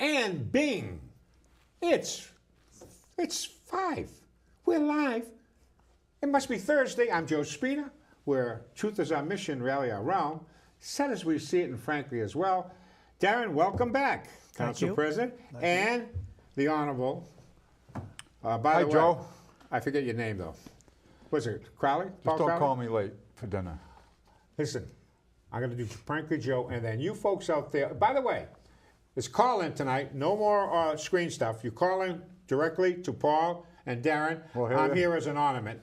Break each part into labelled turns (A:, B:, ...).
A: And bing, it's 5. We're live. It must be Thursday. I'm Joe Spina, where truth is our mission, rally our realm, set as we see it, and frankly as well. Darren, welcome back, Council President, and the Honorable. By the way,
B: Joe.
A: I forget your name though. What's it, Crowley?
B: Just don't call me late for dinner.
A: Listen, I'm going to do Frankly Joe, and then you folks out there. By the way, it's call-in tonight. No more screen stuff. You call in directly to Paul and Darren. I'm here as an ornament.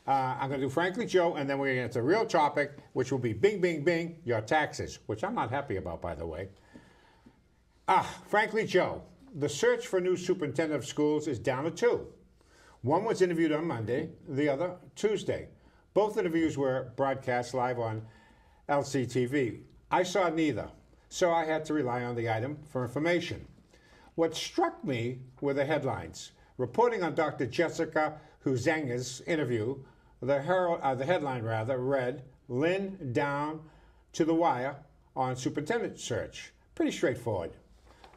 A: I'm going to do Frankly Joe, and then we're going to get to the real topic, which will be bing, bing, bing, your taxes, which I'm not happy about, by the way. Frankly Joe, the search for new superintendent of schools is down to 2. One was interviewed on Monday, the other Tuesday. Both interviews were broadcast live on LCTV. I saw neither, so I had to rely on the item for information. What struck me were the headlines. Reporting on Dr. Jessica Huzenga's interview, the headline read, Lynn down to the wire on superintendent search. Pretty straightforward.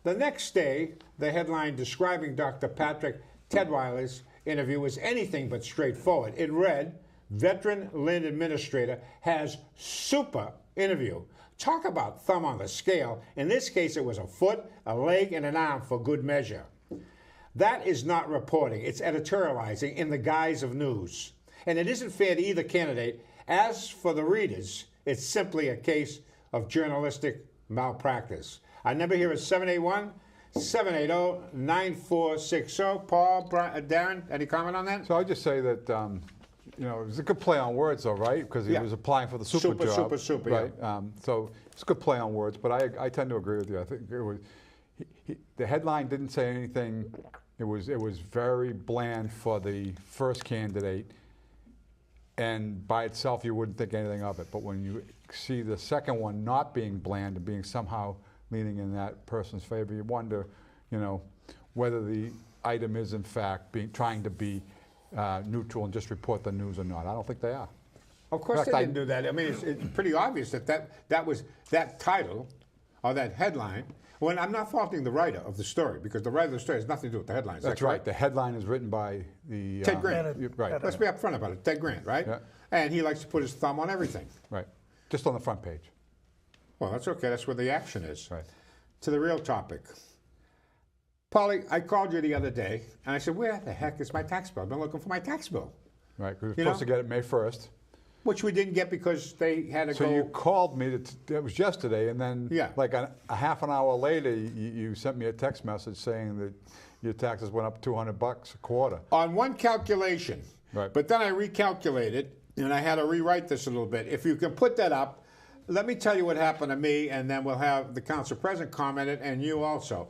A: The next day, the headline describing Dr. Patrick Tedweiler's interview was anything but straightforward. It read, veteran Lynn administrator has super interview. Talk about thumb on the scale. In this case, it was a foot, a leg, and an arm for good measure. That is not reporting. It's editorializing in the guise of news. And it isn't fair to either candidate. As for the readers, it's simply a case of journalistic malpractice. Our number here is 781-780-9460. Paul, Darren, any comment on that?
B: So I just say that, it was a good play on words, though, right? Because he was applying for the super job.
A: Super,
B: right?
A: Yeah.
B: So it's a good play on words, but I tend to agree with you. I think it was, the headline didn't say anything. It was very bland for the first candidate, and by itself you wouldn't think anything of it. But when you see the second one not being bland and being somehow leaning in that person's favor, you wonder, whether the item is in fact trying to be neutral and just report the news or not. I don't think they are.
A: Of course they didn't do that. I mean, it's pretty obvious that was that title or that headline. When I'm not faulting the writer of the story, because the writer of the story has nothing to do with the headlines.
B: That's right. The headline is written by the
A: Ted Grant.
B: Right.
A: Let's be upfront about it. Ted Grant, right?
B: Yeah.
A: And he likes to put his thumb on everything.
B: Right. Just on the front page.
A: Well, that's okay. That's where the action is.
B: Right.
A: To the real topic. Paulie, I called you the other day, and I said, where the heck is my tax bill? I've been looking for my tax bill.
B: Right, because we're supposed to get it May 1st.
A: Which we didn't get because they had to go.
B: So you called me, it was yesterday, and then like a half an hour later, you sent me a text message saying that your taxes went up $200 a quarter.
A: On one calculation.
B: Right.
A: But then I recalculated, and I had to rewrite this a little bit. If you can put that up, let me tell you what happened to me, and then we'll have the council president comment it, and you also.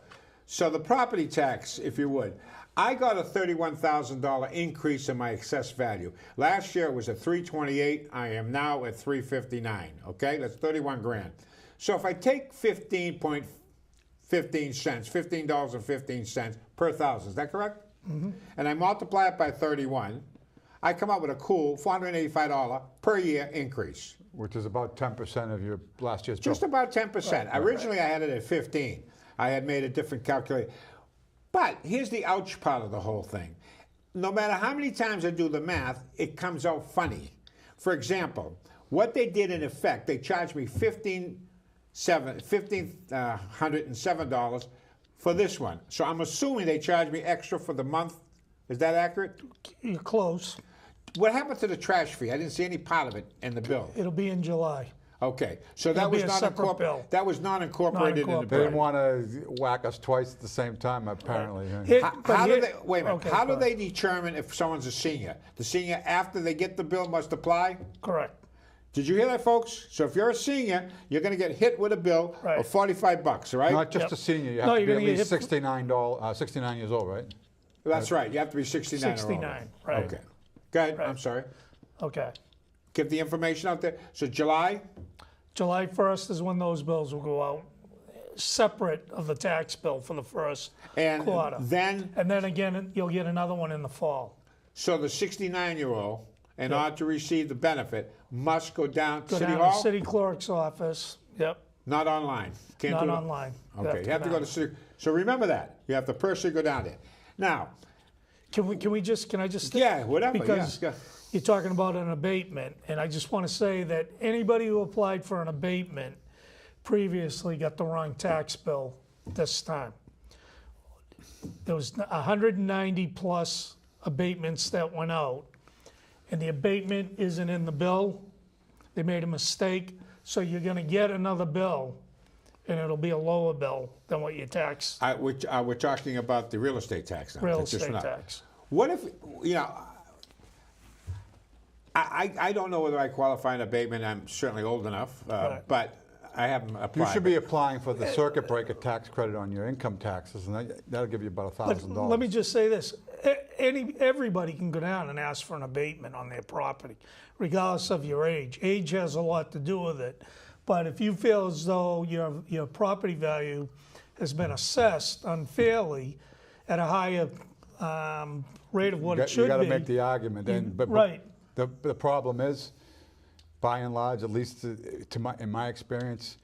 A: So the property tax, if you would. I got a $31,000 increase in my excess value. Last year it was at $328. I am now at $359. Okay, that's 31 grand. So if I take 15.15 cents, $15.15 per thousand, is that correct? Mm-hmm. And I multiply it by 31, I come up with a cool $485 per year increase.
B: Which is about 10% of your last year's bill.
A: Just about 10%. Right. Originally I had it at 15. I had made a different calculation. But here's the ouch part of the whole thing. No matter how many times I do the math, it comes out funny. For example, what they did in effect, they charged me $1,507 for this one. So I'm assuming they charged me extra for the month. Is that accurate?
C: You're close.
A: What happened to the trash fee? I didn't see any part of it in the bill.
C: It'll be in July.
A: Okay, so that was not incorporated. That was not incorporated in the bill.
B: They didn't want to whack us twice at the same time, apparently.
A: How do they? Wait a minute. Okay, how do they determine if someone's a senior? The senior, after they get the bill, must apply.
C: Correct.
A: Did you hear that, folks? So if you're a senior, you're going to get hit with a bill of $45, right?
B: Not just a senior. You have to be at least 69 years old, right?
A: That's right. You have to be 69 or older.
C: 69, right.
A: Okay. Go ahead. Right. I'm sorry.
C: Okay.
A: Give the information out there. So July
C: 1st is when those bills will go out, separate of the tax bill for the first quarter. And then again, you'll get another one in the fall.
A: So the 69-year-old, in order to receive the benefit, must go down to City Hall?
C: Go down to City Clerk's office. Yep.
A: Not online.
C: Not online.
A: Okay. You have to go to City. So remember that. You have to personally go down there. Now,
C: can I just
A: yeah, whatever.
C: Because
A: yeah.
C: you're talking about an abatement, and I just want to say that anybody who applied for an abatement previously got the wrong tax bill this time. There was 190 plus abatements that went out, and the abatement isn't in the bill. They made a mistake, so you're going to get another bill, and it'll be a lower bill than what your tax.
A: We're talking about the real estate tax now.
C: Real estate tax.
A: What if, I don't know whether I qualify an abatement. I'm certainly old enough,
C: Right.
A: but I haven't applied.
B: You should be applying for the circuit breaker tax credit on your income taxes, and that'll give you about $1,000.
C: Let me just say this. Everybody can go down and ask for an abatement on their property, regardless of your age. Age has a lot to do with it. But if you feel as though your property value has been assessed unfairly at a higher rate of what it should be.
B: You got to make the argument.
C: Right.
B: But the problem is, by and large, at least in my experience,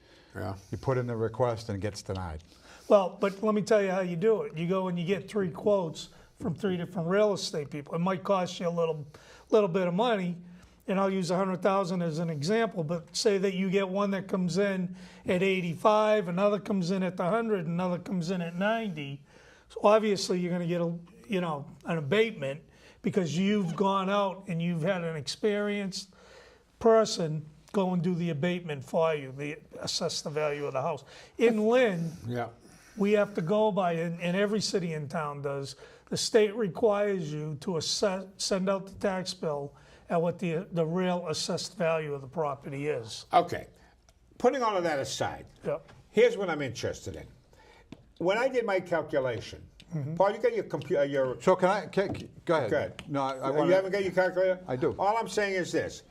B: you put in the request and it gets denied.
C: Well, but let me tell you how you do it. You go and you get 3 quotes from 3 different real estate people. It might cost you a little bit of money, and I'll use $100,000 as an example. But say that you get one that comes in at 85, another comes in at 100, another comes in at 90. So obviously, you're going to get an abatement because you've gone out and you've had an experienced person go and do the abatement for you, assess the value of the house. In Lynn, we have to go by, and every city in town does, the state requires you to send out the tax bill at what the real assessed value of the property is.
A: Okay. Putting all of that aside, here's what I'm interested in. When I did my calculation, Paul, you got your computer.
B: So go ahead.
A: Go ahead.
B: No,
A: you haven't got your calculator?
B: I do.
A: All I'm saying is this: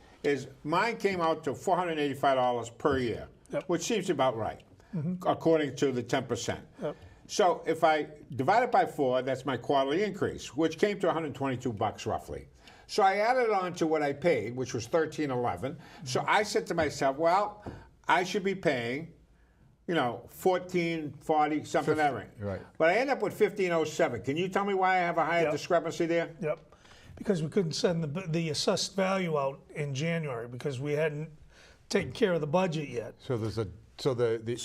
A: mine came out to $485 per year, which seems about right, according to the 10%. So if I divide it by 4, that's my quarterly increase, which came to $122 roughly. So I added on to what I paid, which was $1,311. So I said to myself, well, I should be paying, $1,440, something like that.
B: Right.
A: But I end up with $1,507. Can you tell me why I have a higher discrepancy there?
C: Yep. Because we couldn't send the assessed value out in January because we hadn't taken care of the budget yet.
B: So the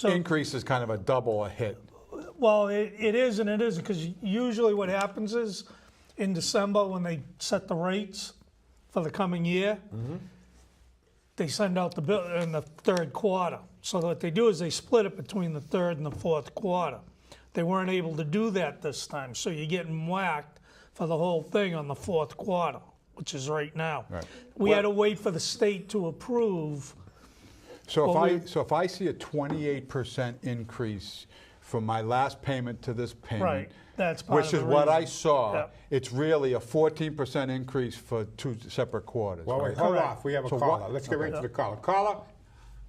B: increase is kind of a double a hit.
C: Well, it is and it isn't, because usually what happens is in December when they set the rates for the coming year, they send out the bill in the 3rd quarter. So what they do is they split it between the 3rd and the 4th quarter. They weren't able to do that this time, so you're getting whacked for the whole thing on the 4th quarter, which is right now.
B: Right.
C: We had to wait for the state to approve.
B: So if I see a 28% increase from my last payment to this payment,
C: right. That's part
B: which
C: of
B: is
C: the
B: what
C: reason.
B: I saw,
C: Yep.
B: it's really a 14% increase for 2 separate quarters.
A: Well,
B: right?
A: wait, hold
C: Correct.
A: off. We have a
B: So
A: caller.
B: what-
A: Let's get right to the caller. Caller,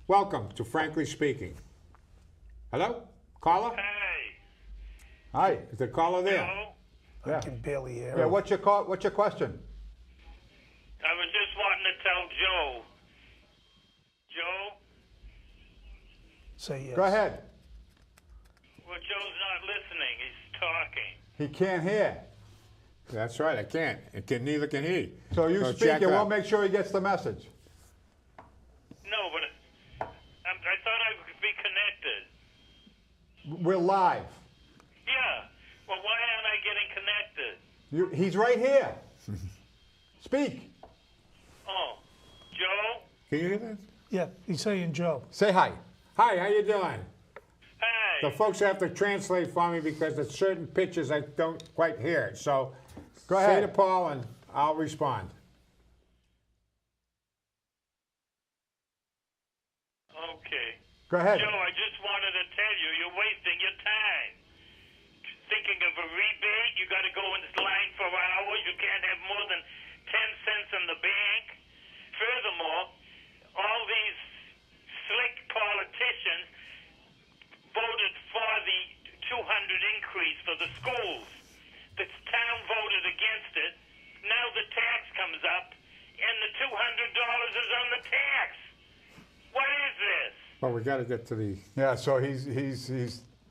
A: welcome to Frankly Speaking. Hello? Caller?
D: Hey.
B: Hi.
A: Is the caller there?
D: Hello?
C: I can barely hear.
B: Yeah. What's your question?
D: I was just wanting to tell Joe. Joe?
C: Say yes.
B: Go ahead.
D: Well, Joe's not listening. He's talking.
B: He can't hear.
A: That's right, I can't. Neither can he.
B: So you
A: So
B: speak
A: check
B: and we'll
A: out.
B: make sure he gets the message.
D: No, but I thought I could be connected.
B: We're live.
D: Yeah. Well, why aren't I getting connected?
B: He's right here. Speak.
D: Oh, Joe?
A: Can you hear that?
C: Yeah, he's saying Joe.
B: Say hi.
A: Hi, how you doing?
D: Hey.
A: The folks have to translate for me because there's certain pitches I don't quite hear. So
B: Go
A: say
B: ahead.
A: to Paul and I'll respond.
D: Okay.
B: Go ahead.
D: Joe, I just wanted to tell you, you're wasting your time. Thinking of a rebate, you got to go in line for hours. You can't have more than 10 cents in the bank. Furthermore, all these slick politicians voted for the 200 increase for the schools. The town voted against it. Now the tax comes up, and the $200 is on the tax. What is this?
A: Well, we got to get to the.
B: Yeah. So he's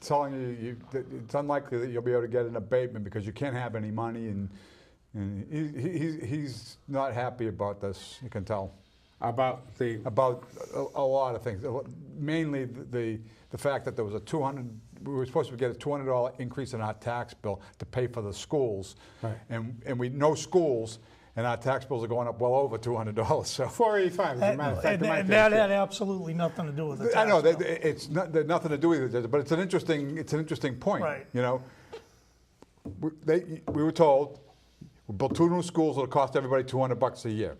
B: telling you that it's unlikely that you'll be able to get an abatement because you can't have any money, and he's not happy about this. You can tell
A: About
B: a lot of things. Mainly the fact that there was we were supposed to get a $200 increase in our tax bill to pay for the schools,
A: right.
B: and we know schools. And our tax bills are going up well over $200. So
A: 485, as a matter of fact.
C: And that had absolutely nothing to do with the tax
B: I know
C: bill.
B: it's there's nothing to do with it, but it's an interesting point.
C: Right.
B: You know, we were told we built 2 new schools that'll cost everybody $200 a year.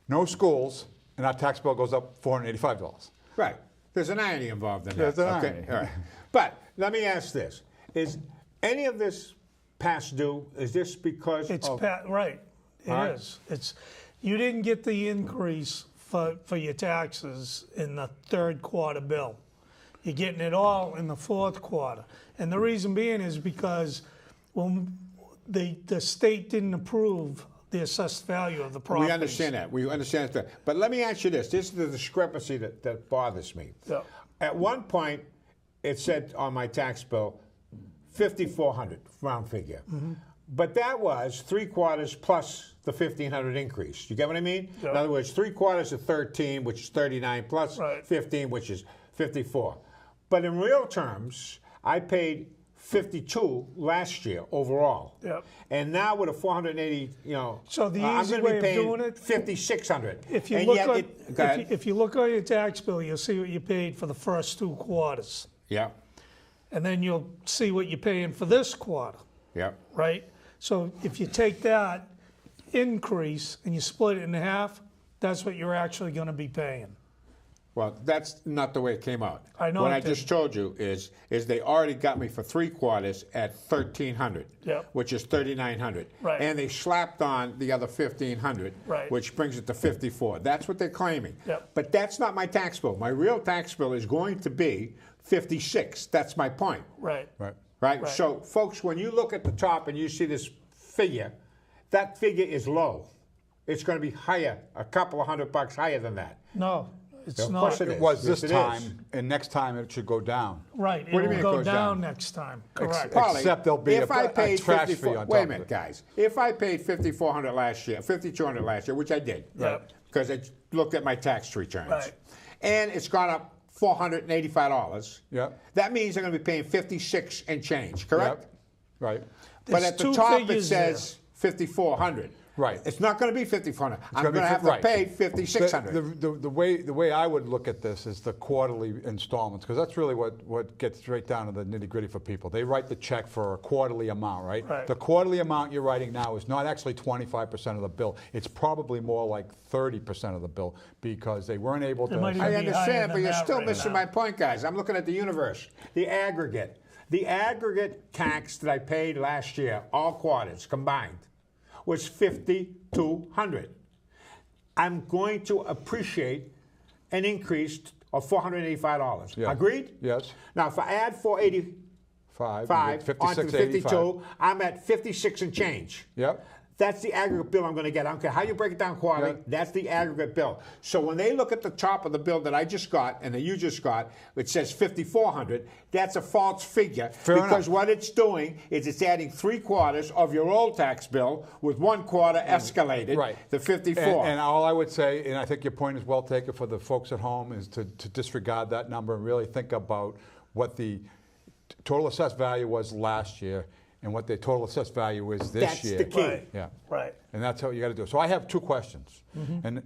B: No schools, and our tax bill goes up $485.
A: Right. There's an irony involved in that.
B: There's an
A: okay.
B: irony.
A: All right. But let me ask this: is any of this past due? Is this because
C: It's
A: of
C: right. It
A: All right.
C: is. It's you didn't get the increase for your taxes in the third quarter bill. You're getting it all in the fourth quarter, and the reason being is because when the state didn't approve the assessed value of the property.
A: We understand that. We understand that. But let me ask you this. This is the discrepancy that bothers me.
C: Yeah.
A: At one point, it said on my tax bill, $5,400, round figure.
C: Mm-hmm.
A: But that was 3/4 plus the $1,500 increase. You get what I mean?
C: Yeah.
A: In other words, 3/4 of 13, which is 39, plus
C: Right.
A: 15, which is 54. But in real terms, I paid 52 last year overall.
C: Yep.
A: And now with a 480,
C: So the
A: I'm
C: easy
A: going to
C: way
A: be
C: of
A: paying
C: doing it-
A: 5,600.
C: If you
A: And
C: look
A: yet
C: on,
A: go ahead.
C: if you look on your tax bill, you'll see what you paid for the first 2 quarters,
A: Yeah,
C: and then you'll see what you're paying for this quarter.
A: yeah.
C: Right? So if you take that increase and you split it in half, that's what you're actually going to be paying.
A: Well, that's not the way it came out.
C: I know
A: What
C: it
A: I just
C: didn't.
A: told you is they already got me for 3/4 at 1,300,
C: Yep.
A: which is 3,900,
C: Right.
A: and they slapped on the other 1,500,
C: Right.
A: which brings it to 54. That's what they're claiming.
C: Yep.
A: But that's not my tax bill. My real tax bill is going to be 56. That's my point.
C: Right.
B: Right.
A: Right?
C: Right.
A: So, folks, when you look at the top and you see this figure, that figure is low. It's going to be higher, a couple of $100 higher than that.
C: No, it's
A: Of
C: not.
A: course it
B: It
A: is.
B: was
A: Yes,
B: this
A: it
B: time,
A: is.
B: and next time it should go down.
C: Right.
A: What do you
C: It'll
A: mean it
C: go
A: goes
C: down
A: down?
C: next time. Correct.
A: Paulie,
B: Except there'll be
A: if I
B: a
A: paid
B: trash
A: 54
B: fee on
A: Wait a
B: top
A: minute,
B: of it.
A: guys. If I paid $5,400 last year, $5,200 last year, which I did,
C: Yep.
A: because I looked at my tax returns,
C: Right.
A: and it's gone up $485.
B: Yep.
A: That means I'm going to be paying 56 and change, correct?
B: Yep. Right.
A: But
C: There's
A: at the
C: two
A: top it
C: figures
A: says 5,400.
B: Right.
A: It's not going to be 5,400. I'm
B: gonna
A: going to
B: be
A: have to
B: right.
A: pay 5,600.
B: The way I would look at this is the quarterly installments, because that's really what gets right down to the nitty gritty for people. They write the check for a quarterly amount, right?
C: Right.
B: The quarterly amount you're writing now is not actually 25% of the bill. It's probably more like 30% of the bill because they weren't able to.
C: might even
A: I
C: be higher
A: understand, but
C: than
A: you're
C: that
A: still
C: right
A: missing
C: now.
A: my point, guys. I'm looking at the universe, the aggregate. The aggregate tax that I paid last year, all quarters combined, was $5,200. I'm going to appreciate an increase of $485.
B: Yeah.
A: Agreed?
B: Yes.
A: Now, if I add 485 onto the 52, I'm at 56 and change.
B: Yep.
A: That's the aggregate bill I'm going to get. I don't care how you break it down quarterly.
B: Yeah.
A: That's the aggregate bill. So when they look at the top of the bill that I just got and that you just got, it says 5,400. That's a false figure because
B: enough.
A: what it's doing is it's adding 3/4 of your old tax bill with 1/4 escalated
B: Right.
A: to 54.
B: And all I would say, and I think your point is well taken for the folks at home, is to disregard that number and really think about what the total assessed value was last year and what the total assessed value is this
A: That's
B: year.
A: the key.
C: Right.
B: Yeah.
C: Right.
B: And that's how you got to do it. So I have 2 questions, and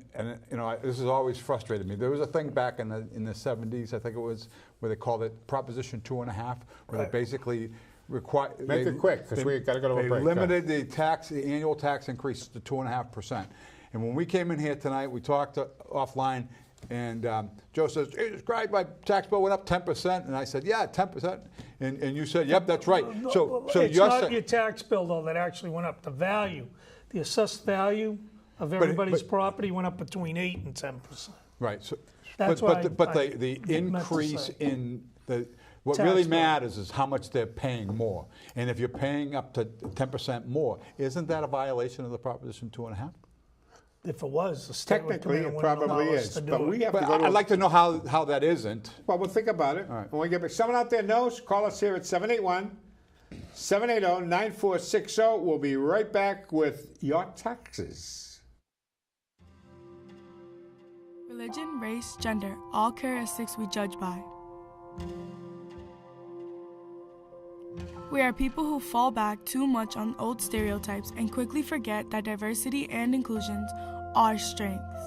B: you know this has always frustrated me. There was a thing back in the 70s, I think it was, where they called it Proposition 2.5, where
C: Right.
B: they basically require.
A: Make it quick, 'cause we gotta go to a
B: They
A: break.
B: limited the annual tax increase to 2.5%. And when we came in here tonight, we talked offline. And Joe says, Jesus Christ, my tax bill went up 10%. And I said, yeah, 10%. And you said, yep, that's right. So
C: it's
B: you're
C: not
B: saying,
C: your tax bill, though, that actually went up. The value, the assessed value of everybody's
B: but-
C: property went up between 8 and 10%.
B: right. So,
C: That's
B: but
C: what
B: the
C: I meant to
B: increase
C: say.
B: in what
C: Tax
B: really
C: bill.
B: matters is how much they're paying more. And if you're paying up to 10% more, isn't that a violation of the Proposition 2.5?
C: If it was, the state would come
A: Technically,
C: in
A: it
C: and wouldn't
A: probably
C: allow us
A: is,
C: to do
A: but
C: it.
A: we have to
B: But
A: go to.
B: I'd like to know how that isn't.
A: Well, we'll think about it.
B: All right.
A: When we get back, someone out there knows, call us here at 781-780-9460. We'll be right back with your taxes.
E: Religion, race, gender, all characteristics we judge by. We are people who fall back too much on old stereotypes and quickly forget that diversity and inclusion are strengths.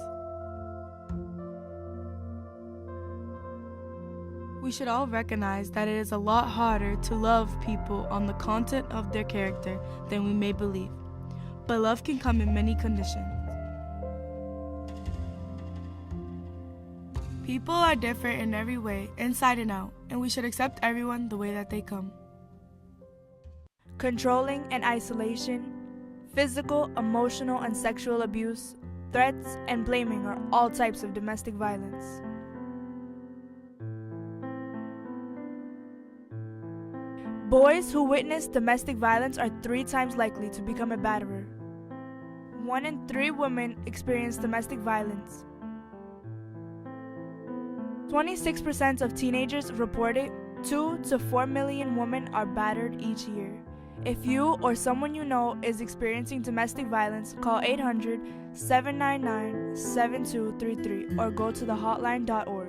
E: We should all recognize that it is a lot harder to love people on the content of their character than we may believe. But love can come in many conditions. People are different in every way, inside and out, and we should accept everyone the way that they come.
F: Controlling and isolation, physical, emotional, and sexual abuse, threats, and blaming are all types of domestic violence. Boys who witness domestic violence are 3 times likely to become a batterer. 1 in 3 women experience domestic violence. 26% of teenagers reported 2 to 4 million women are battered each year. If you or someone you know is experiencing domestic violence, call 800-799-7233 or go to thehotline.org.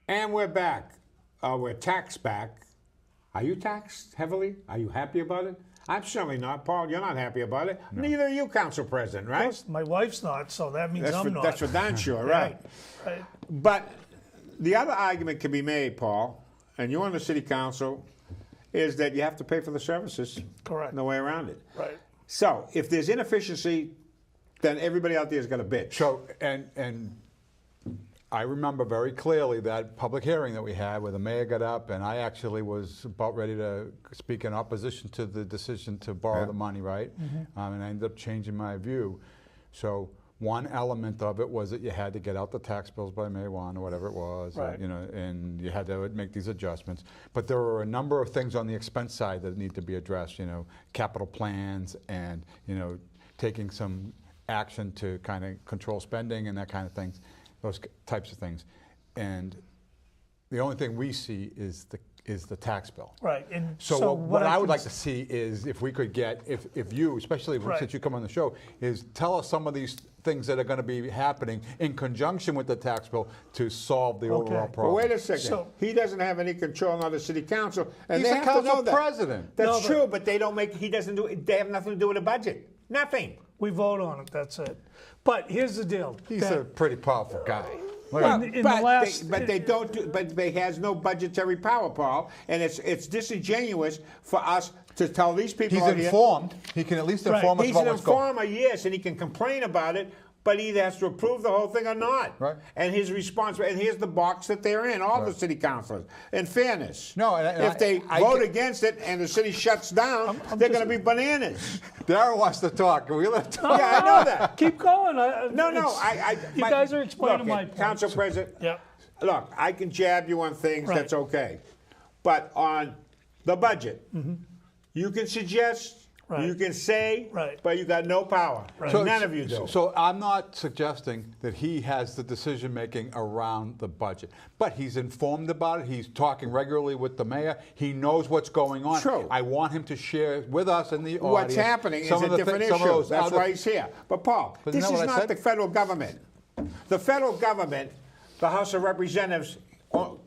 A: And we're back. We're taxed back. Are you taxed heavily? Are you happy about it? I'm certainly not. Paul, you're not happy about it. No. Neither are you, Council President, right?
C: Plus, my wife's not, so that means I'm not.
A: That's for darn sure, right.
C: Right.
A: But the other argument can be made, Paul, and you're on the City Council, is that you have to pay for the services.
C: Correct.
A: No way around it.
C: Right.
A: So if there's inefficiency, then everybody out there is going to bitch.
B: So, and I remember very clearly that public hearing that we had where the mayor got up, and I actually was about ready to speak in opposition to the decision to borrow the money, right? And I ended up changing my view. So one element of it was that you had to get out the tax bills by May 1 or whatever it was,
C: Right.
B: you know, and you had to make these adjustments. But there were a number of things on the expense side that need to be addressed, you know, capital plans and, you know, taking some action to kind of control spending and that kind of things. Those types of things, and the only thing we see is the tax bill.
C: Right. And
B: So, what I would
C: can
B: like to see is if we could get, if you, especially
C: Right.
B: since you come on the show, is tell us some of these things that are going to be happening in conjunction with the tax bill to solve the overall
A: But
B: problem.
A: wait a second.
C: So-
A: he doesn't have any control on the City Council, and
B: He's
A: they
B: the
A: have to know
B: council
A: that.
B: president.
A: That's
C: No,
A: true, but they don't make. He doesn't do. They have nothing to do with the budget. Nothing.
C: We vote on it, that's it. But here's the deal.
B: He's
C: that-
B: a pretty powerful guy.
A: Well,
C: in the
A: but,
C: last-
A: they don't do, but they has no budgetary power, Paul, and it's disingenuous for us to tell these people.
B: He's
A: out here-
B: informed. He can at least
C: Right.
B: inform us
A: He's
B: about
A: an
B: what's going on.
A: informer, yes, and he can complain about it, but he either has to approve the whole thing or not.
B: Right.
A: And his response, and here's the box that they're in, all the city councilors. In fairness,
B: No, and
A: if they
B: I
A: vote
B: get-
A: against it and the city shuts down,
C: I'm
A: they're
C: just-
A: going to be bananas.
B: Darren wants to talk. Can we let him talk?
A: Yeah, I know that.
C: Keep going.
A: No,
C: You guys are explaining my point.
A: Council President.
C: Yeah.
A: Look, I can jab you on things.
C: Right.
A: That's okay, but on the budget, you can suggest.
C: Right.
A: You can say,
C: Right.
A: but you got no power.
C: Right.
A: None of you do.
B: So I'm not suggesting that he has the decision making around the budget, but he's informed about it. He's talking regularly with the mayor. He knows what's going on.
A: True.
B: I want him to share with us and the audience.
A: What's happening is
B: some
A: a
B: of the
A: different
B: some of
A: issue.
B: those
A: That's
B: other-
A: why he's here. But Paul,
B: But isn't
A: this
B: that
A: is
B: what I
A: not
B: said?
A: the federal government. The federal government, the House of Representatives,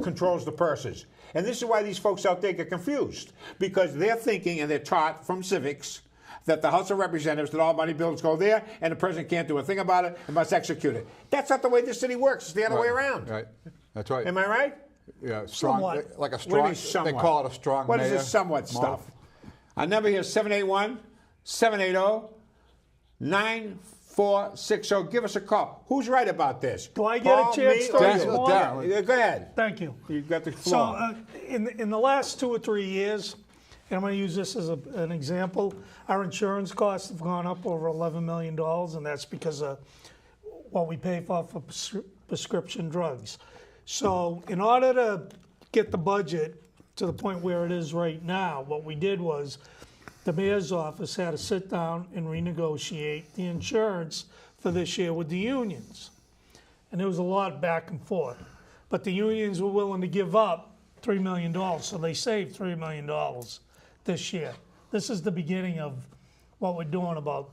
A: controls the purses. And this is why these folks out there get confused. Because they're thinking and they're taught from civics that the House of Representatives, that all money bills go there and the president can't do a thing about it and must execute it. That's not the way this city works. It's the other way around.
B: Right. That's right.
A: Am I right?
B: Yeah, strong,
C: Somewhat.
B: like a
A: What do you
B: strong.
A: mean somewhat?
B: They call it a strong
A: What
B: mayor.
A: is this somewhat
B: model.
A: stuff? Our number here is 781-780-9460. Give us a call. Who's right about this?
C: Do I get a
A: Paul,
C: chance
A: me,
C: to
A: or you?
B: respond? Darren.
A: Yeah, go ahead.
C: Thank you.
A: You got the
C: So
A: floor.
C: in the last 2 or 3 years, and I'm going to use this as an example, our insurance costs have gone up over $11 million, and that's because of what we pay for prescription drugs. So in order to get the budget to the point where it is right now, what we did was the mayor's office had to sit down and renegotiate the insurance for this year with the unions. And there was a lot back and forth. But the unions were willing to give up $3 million, so they saved $3 million this year. This is the beginning of what we're doing about,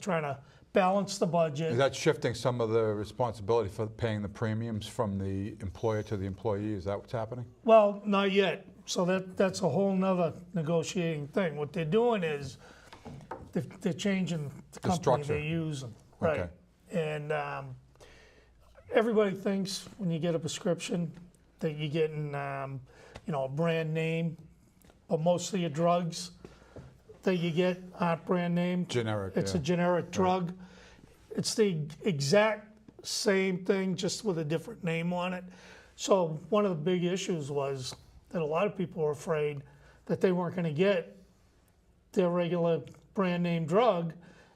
C: trying to balance the budget.
B: Is that shifting some of the responsibility for paying the premiums from the employer to the employee? Is that what's happening?
C: Well, not yet. So that's a whole nother negotiating thing. What they're doing is they're changing the company
B: structure.
C: they're using. Right.
B: Okay.
C: And everybody thinks when you get a prescription that you're getting, a brand name, but most of your drugs that you get aren't brand name.
B: Generic,
C: It's
B: yeah.
C: a generic drug. It's the exact same thing, just with a different name on it. So one of the big issues was that a lot of people were afraid that they weren't going to get their regular brand name drug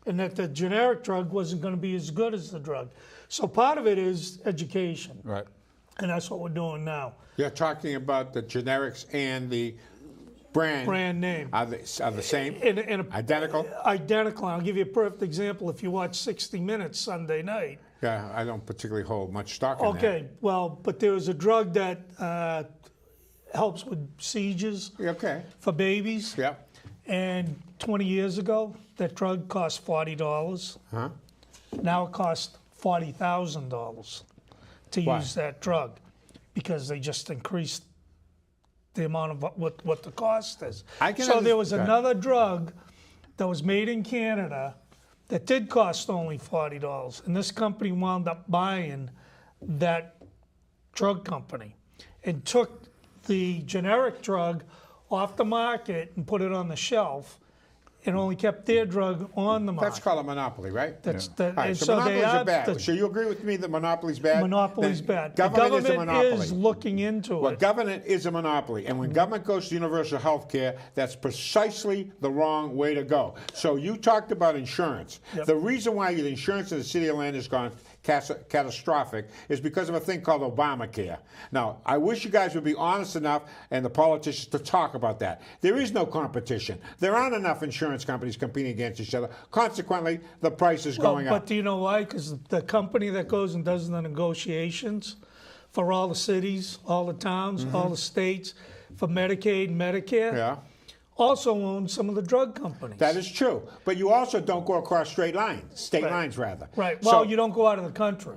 C: and that the generic drug wasn't going to be as good as the drug. So part of it is education.
B: Right.
C: And that's what we're doing now.
A: You're talking about the generics and the brand
C: name.
A: are the same?
C: And
A: Identical?
C: Identical. I'll give you a perfect example. If you watch 60 Minutes Sunday night.
A: Yeah, I don't particularly hold much stock in that.
C: Okay, well, but there was a drug that helps with seizures
A: Okay.
C: for babies.
A: Yep.
C: And 20 years ago, that drug cost $40.
A: Huh?
C: Now it costs $40,000 to
A: Why?
C: use that drug because they just increased the amount of what the cost is. So there was another drug that was made in Canada that did cost only $40, and this company wound up buying that drug company and took the generic drug off the market and put it on the shelf and only kept their drug on the market.
A: That's called a monopoly, right?
C: That's
A: All right,
C: and
A: so monopolies
C: they
A: are bad.
C: the
A: So you agree with me that monopoly's bad?
C: monopoly's
A: Then
C: bad. The
A: Government is a monopoly.
C: is looking into
A: Well,
C: it.
A: government is a monopoly, and when government goes to universal health care, that's precisely the wrong way to go. So you talked about insurance.
C: Yep.
A: The reason why the insurance in the city of Lynn has gone catastrophic is because of a thing called Obamacare. Now, I wish you guys would be honest enough and the politicians to talk about that. There is no competition. There aren't enough insurance companies competing against each other. Consequently, the price is going
C: But
A: up.
C: do you know why? Because the company that goes and does the negotiations for all the cities, all the towns, all the states, for Medicaid and Medicare,
A: Yeah.
C: also owns some of the drug companies.
A: That is true. But you also don't go across state lines, rather.
C: Right.
A: So-
C: Well, you don't go out of the country.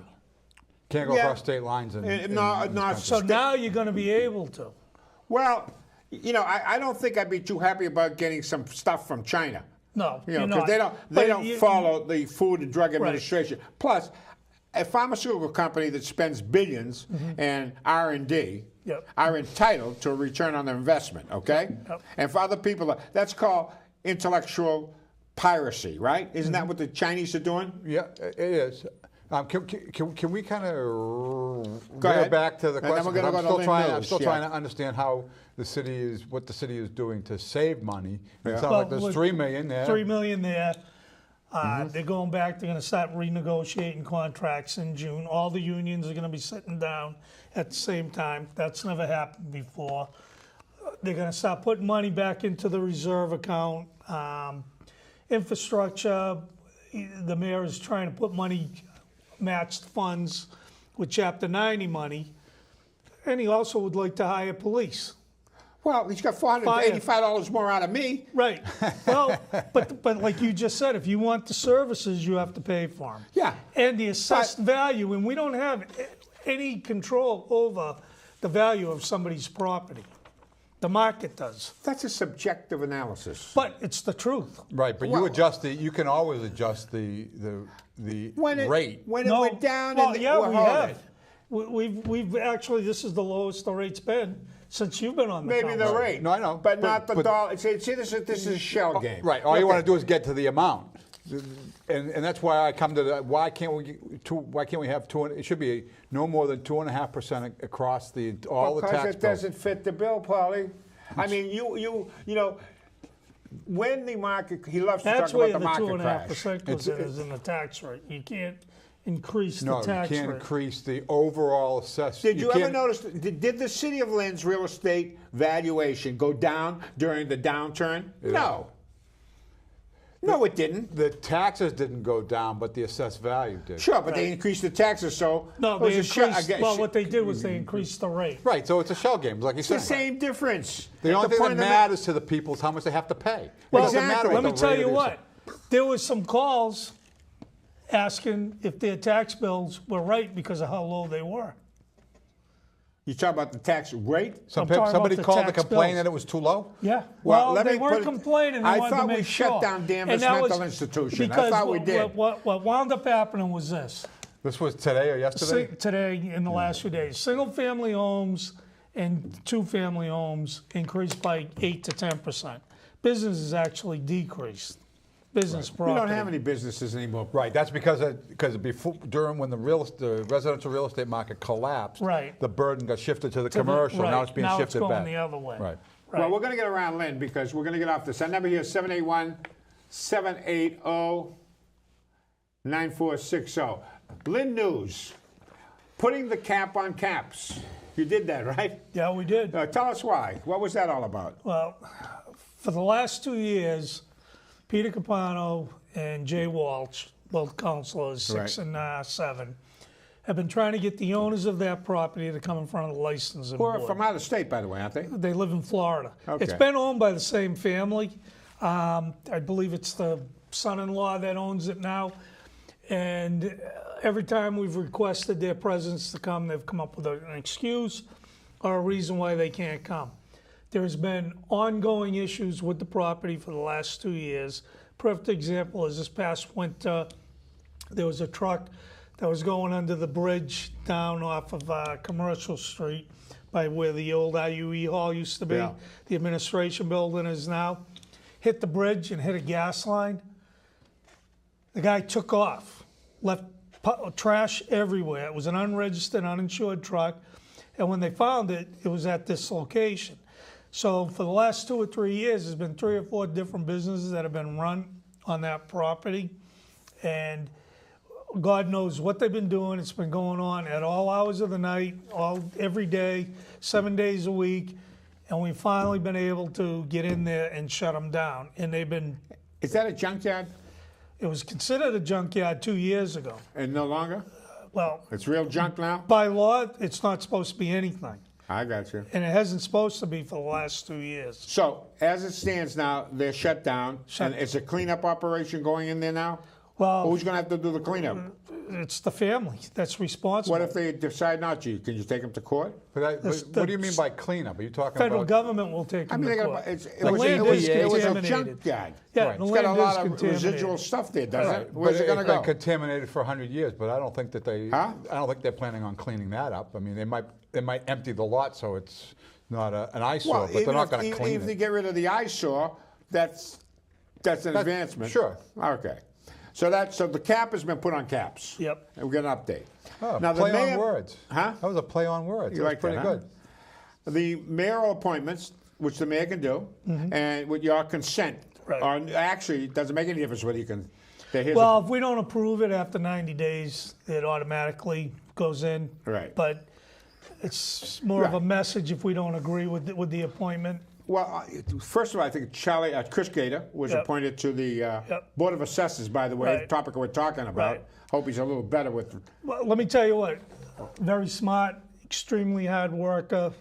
B: Can't go
A: Yeah.
B: across state lines.
A: No,
B: this
A: no,
B: country.
C: So now you're going to be able to.
A: Well, I don't think I'd be too happy about getting some stuff from China.
C: No,
A: You know,
C: you're
A: because
C: not.
A: they
C: But
A: don't follow the Food and Drug
C: Right.
A: Administration. Plus, a pharmaceutical company that spends billions in R&D
C: Yep.
A: are entitled to a return on their investment, okay?
C: Yep.
A: And for other people, that's called intellectual piracy, right? Isn't that what the Chinese are doing?
B: Yeah, it is. Can we kind of
A: Go ahead.
B: back to the
A: And then
B: question?
A: we're gonna
B: 'Cause
A: go to Lynn
B: I'm
A: News,
B: still
A: yeah.
B: trying to understand how what the city is doing to save money. It
A: Yeah.
B: sounds like there's $3 million there.
C: $3 million there. They're going back. They're going to start renegotiating contracts in June. All the unions are going to be sitting down at the same time. That's never happened before. They're going to start putting money back into the reserve account. Infrastructure, the mayor is trying to put money, matched funds with Chapter 90 money. And he also would like to hire police.
A: Well, he's got $485 more out of me.
C: Right. Well, but like you just said, if you want the services, you have to pay for them.
A: Yeah.
C: And the assessed value, and we don't have any control over the value of somebody's property. The market does.
A: That's a subjective analysis.
C: But it's the truth.
B: Right, but
A: Well-
B: you can always adjust the rate.
A: When it
C: No,
A: went down,
C: well,
A: and
C: yeah,
A: well,
C: we
A: hold
C: have.
A: it.
C: We've actually, this is the lowest the rate's been since you've been on the
A: Maybe the
C: council.
A: rate.
B: No, I know,
A: But
B: but-
A: not the
B: but-
A: dollar. See, this is a shell game.
B: Right, all you
A: Okay.
B: want to do is get to the amount. And that's why I come to the, why can't we have it should be no more than 2.5% across all the
A: Because
B: tax
A: it
B: bills.
A: doesn't fit the bill, Paulie. I mean, you know, when the market, he loves to
C: That's
A: talk
C: where
A: about
C: the
A: the market crash.
C: 2.5% goes in, is in the tax rate. You can't increase
B: No,
C: the tax
B: you can't
C: rate.
B: increase the overall assessment.
A: Did you ever notice, did the city of Lynn's real estate valuation go down during the downturn? No. No, it didn't.
B: The taxes didn't go down, but the assessed value did.
A: Sure, but they increased the taxes, so
C: No,
A: it was
C: they
A: a shell-
C: increased,
A: again,
C: well, what they did was they increased the rate.
B: Right, so it's a shell game, like you
A: it's the
B: said.
A: same difference.
B: The only thing
A: point
B: that
A: of the
B: matters to the people is how much they have to pay.
C: Well,
B: it doesn't matter
A: exactly.
B: what
C: Let me
B: the
C: tell
B: rate
C: you
B: of the
C: what, there was some calls asking if their tax bills were right because of how low they were.
A: You talk about the tax rate?
C: I'm talking
B: Somebody
C: about the
B: called to
C: tax
B: complain
C: bills.
B: that it was too low?
C: Yeah.
A: Well,
C: Well,
A: let
C: they
A: me
C: weren't
A: put it-
C: complaining. They
A: I
C: wanted
A: thought
C: to
A: we
C: make
A: shut
C: sure.
A: down Danvers
C: And that
A: Mental
C: was
A: Institution. I
C: because
A: thought we did.
C: What wound up happening was this.
B: This was today or yesterday?
C: Today, in the last few days, single-family homes and two-family homes increased by 8 to 10%. Businesses actually decreased. Business
A: We
C: property.
A: don't have any businesses anymore.
B: Right, that's because before during when the residential real estate market collapsed,
C: Right.
B: the burden got shifted to the
C: To the-
B: commercial. Now
C: right.
B: it's being
C: Now it's
B: shifted
C: going
B: back.
C: the other way.
B: Right.
A: Well, we're going to get around Lynn because we're going to get off this. Our number here is 781-780-9460. Lynn News, putting the cap on caps. You did that, right?
C: Yeah, we did.
A: Tell us why. What was that all about?
C: Well, for the last 2 years, Peter Capano and Jay Walsh, both councilors, 6
A: Right.
C: and 7, have been trying to get the owners of that property to come in front of the licensing
A: Who are
C: board.
A: from out of state, by the way, aren't they?
C: They live in Florida.
A: Okay.
C: It's been owned by the same family. I believe it's the son-in-law that owns it now. And every time we've requested their presence to come, they've come up with an excuse or a reason why they can't come. There's been ongoing issues with the property for the last 2 years. Perfect example is this past winter, there was a truck that was going under the bridge down off of Commercial Street by where the old IUE hall used to be.
A: Yeah.
C: The administration building is now. Hit the bridge and hit a gas line. The guy took off, left trash everywhere. It was an unregistered, uninsured truck. And when they found it, it was at this location. So for the last 2 or 3 years, there's been 3 or 4 different businesses that have been run on that property. And God knows what they've been doing. It's been going on at all hours of the night, every day, 7 days a week. And we've finally been able to get in there and shut them down. And they've been,
A: Is that a junkyard?
C: it was considered a junkyard 2 years ago.
A: And no longer?
C: Well,
A: It's real junk now?
C: by law, it's not supposed to be anything.
A: I got you.
C: And it hasn't supposed to be for the last 2 years.
A: So, as it stands now, they're shut down.
C: Shut-
A: And it's a cleanup operation going in there now?
C: Well,
A: Who's going to have to do the cleanup?
C: it's the family that's responsible.
A: What if they decide not to? Can you take them to court?
B: But
C: This-
B: what do you mean by cleanup? Are you talking
C: Federal
B: about?
C: government will take
A: I
C: them
A: mean,
C: to
A: they
C: court.
A: got, it
C: The
A: was
C: land
A: a,
C: is
A: it was a
C: contaminated.
A: junkyard.
C: Yeah,
B: Right.
C: the
A: It's got a
C: land
A: lot
C: is
A: of
C: contaminated.
A: residual stuff there, doesn't it? Where's
B: But
A: it going to
B: it's been
A: go?
B: contaminated for 100 years, but I don't think that they.
A: Huh?
B: I don't think they're planning on cleaning that up. I mean, they might empty the lot so it's not an eyesore, but they're not going to
A: even
B: clean
A: if they
B: it.
A: get rid of the eyesore, that's an advancement.
B: sure.
A: Okay. So the cap has been put on caps.
C: Yep.
A: And we get an update.
B: Oh,
A: Now the
B: play
A: mayor,
B: on words.
A: Huh?
B: That was a play on words.
A: You
B: That was
A: like
B: pretty
A: that, huh?
B: good.
A: The mayoral appointments, which the mayor can do, and with your consent,
C: Right.
A: or actually, it doesn't make any difference whether you can.
C: Well, if we don't approve it after 90 days, it automatically goes in.
A: Right.
C: But it's more of a
A: Right.
C: message if we don't agree with the appointment.
A: Well, first of all, I think Chris Gator was
C: Yep.
A: appointed to the
C: Yep.
A: Board of Assessors, by the way, the
C: Right.
A: topic we're talking about.
C: Right.
A: Hope he's a little better with.
C: Well, let me tell you what, very smart, extremely hard worker.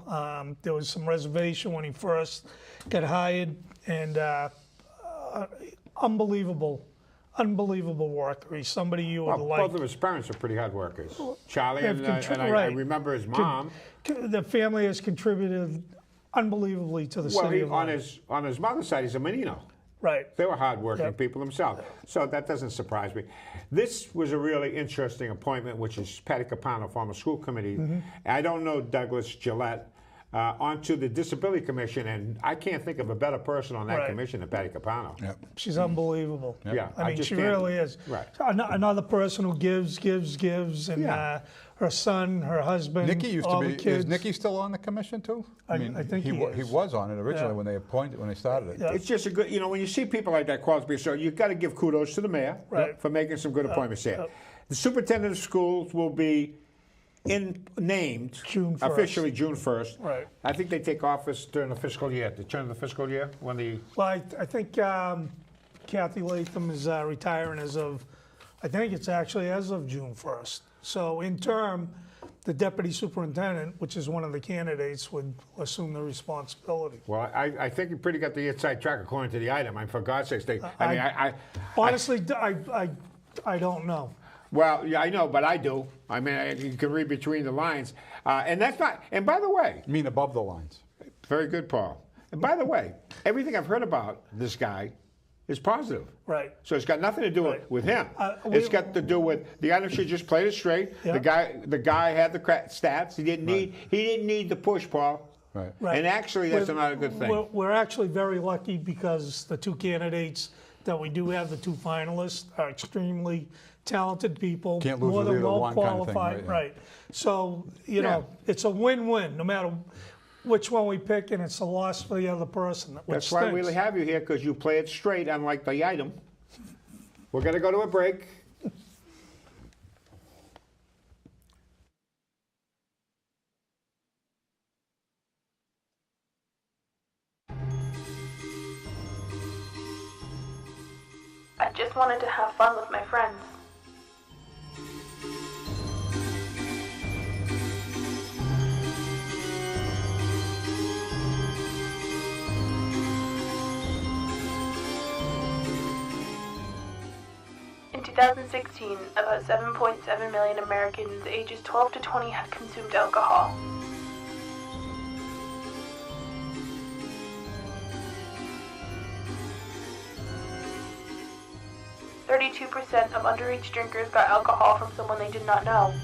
C: There was some reservation when he first got hired, and unbelievable worker. He's somebody you would
A: Well,
C: like.
A: both of his parents are pretty hard workers. Charlie
C: they've
A: and I
C: right.
A: remember his mom.
C: The family has contributed unbelievably to the
A: Well,
C: city of
A: on
C: Lynn.
A: his mother's side, he's a Menino.
C: Right.
A: They were hardworking
C: Yep.
A: people themselves. So that doesn't surprise me. This was a really interesting appointment, which is Patty Capano, former school committee.
C: Mm-hmm.
A: I don't know Douglas Gillette. Onto the Disability Commission, and I can't think of a better person on that
C: Right.
A: commission than Patty Capano.
B: Yep.
C: She's unbelievable.
A: Yeah,
C: I mean,
A: just
C: she
A: can't-
C: really is.
A: Right.
C: Another person who gives, and
A: Yeah.
C: her son, her husband,
B: Nikki used
C: all
B: to
C: the
B: be.
C: kids.
B: Is Nikki still on the commission too?
C: I think he
B: he
C: is.
B: was on it originally
C: Yeah.
B: when they started it.
C: Yeah.
A: It's just a good, when you see people like that qualified, so you've got to give kudos to the mayor
C: Right.
A: for making some good appointments here. The superintendent of schools will be named
C: June 1st.
A: officially June 1st.
C: Right.
A: I think they take office during the fiscal year, the turn of the fiscal year, when the
C: Well, I think Kathy Latham is retiring as of, I think it's actually as of June 1st. So in term, the deputy superintendent, which is one of the candidates, would assume the responsibility.
A: Well, I think you pretty got the inside track according to the item. I mean, for God's sakes,
C: Honestly, I don't know.
A: Well, yeah, I know, but I do. I mean, you can read between the lines. And that's not, and by the way,
B: You mean above the lines?
A: very good, Paul. And by the way, everything I've heard about this guy is positive.
C: Right.
A: So it's got nothing to do
C: Right.
A: with him.
C: we-
A: It's got to do with the item. She just played it straight.
C: Yeah.
A: The guy had the stats. He didn't need the push, Paul.
B: Right.
C: Right.
A: And actually, that's not a good thing.
C: We're actually very lucky because the two candidates that we do have, the two finalists, are extremely talented people,
B: Can't lose
C: more
B: with
C: than
B: either
C: well
B: one kind of thing,
C: qualified.
B: right, yeah.
C: So, you know, it's a win-win no matter which one we pick, and it's a loss for the other person. Which
A: That's why we
C: stinks.
A: have you here, because you play it straight, unlike the item. We're going to go to a break.
G: I just wanted to have fun with my friends. In 2016, about 7.7 million Americans ages 12 to 20 had consumed alcohol. %32 of underage drinkers got alcohol from someone they did not know.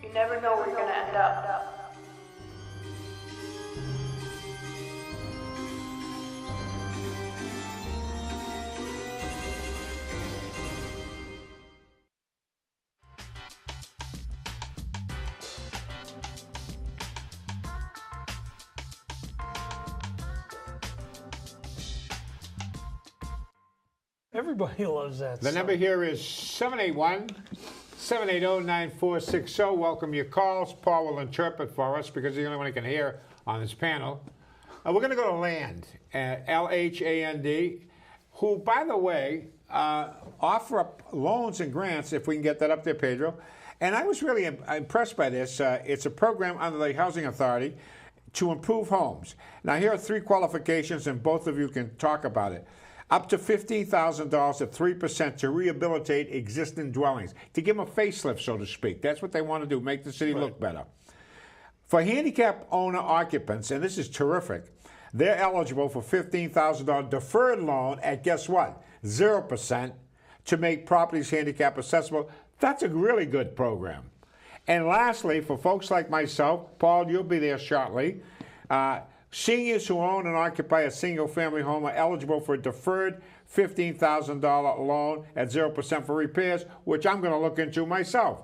G: You never know where you're going to end up.
C: Everybody loves that.
A: The
C: song.
A: number here is 781-780-9460. Welcome your calls. Paul will interpret for us because he's the only one who can hear on this panel. We're going to go to Land, L-H-A-N-D, who, by the way, offer up loans and grants, if we can get that up there, Pedro. And I was really impressed by this. It's a program under the Housing Authority to improve homes. Now, here are 3 qualifications, and both of you can talk about it. Up to $15,000 at 3% to rehabilitate existing dwellings, to give them a facelift, so to speak. That's what they want to do, make the city look better. For handicap owner occupants, and this is terrific, they're eligible for $15,000 deferred loan at, guess what, 0% to make properties handicap accessible. That's a really good program. And lastly, for folks like myself, Paul, you'll be there shortly, seniors who own and occupy a single-family home are eligible for a deferred $15,000 loan at 0% for repairs, which I'm going to look into myself.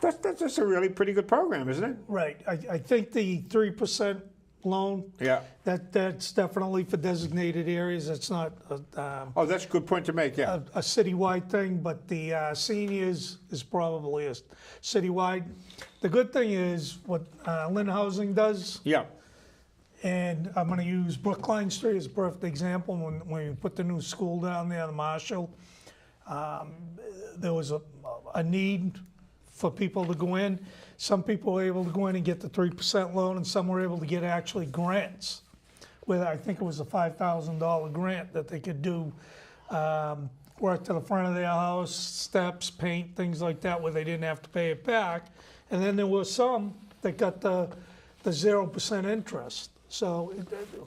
A: That's just a really pretty good program, isn't it?
C: Right. I think the 3% loan,
A: Yeah.
C: that's definitely for designated areas. It's not
A: Oh, that's a good point to make, yeah.
C: a citywide thing, but the seniors is probably a citywide. The good thing is what Lynn Housing does,
A: Yeah.
C: and I'm going to use Brookline Street as a perfect example. When we put the new school down there, the Marshall, there was a need for people to go in. Some people were able to go in and get the 3% loan, and some were able to get actually grants, where I think it was a $5,000 grant that they could do work to the front of their house, steps, paint, things like that, where they didn't have to pay it back. And then there were some that got the 0% interest. So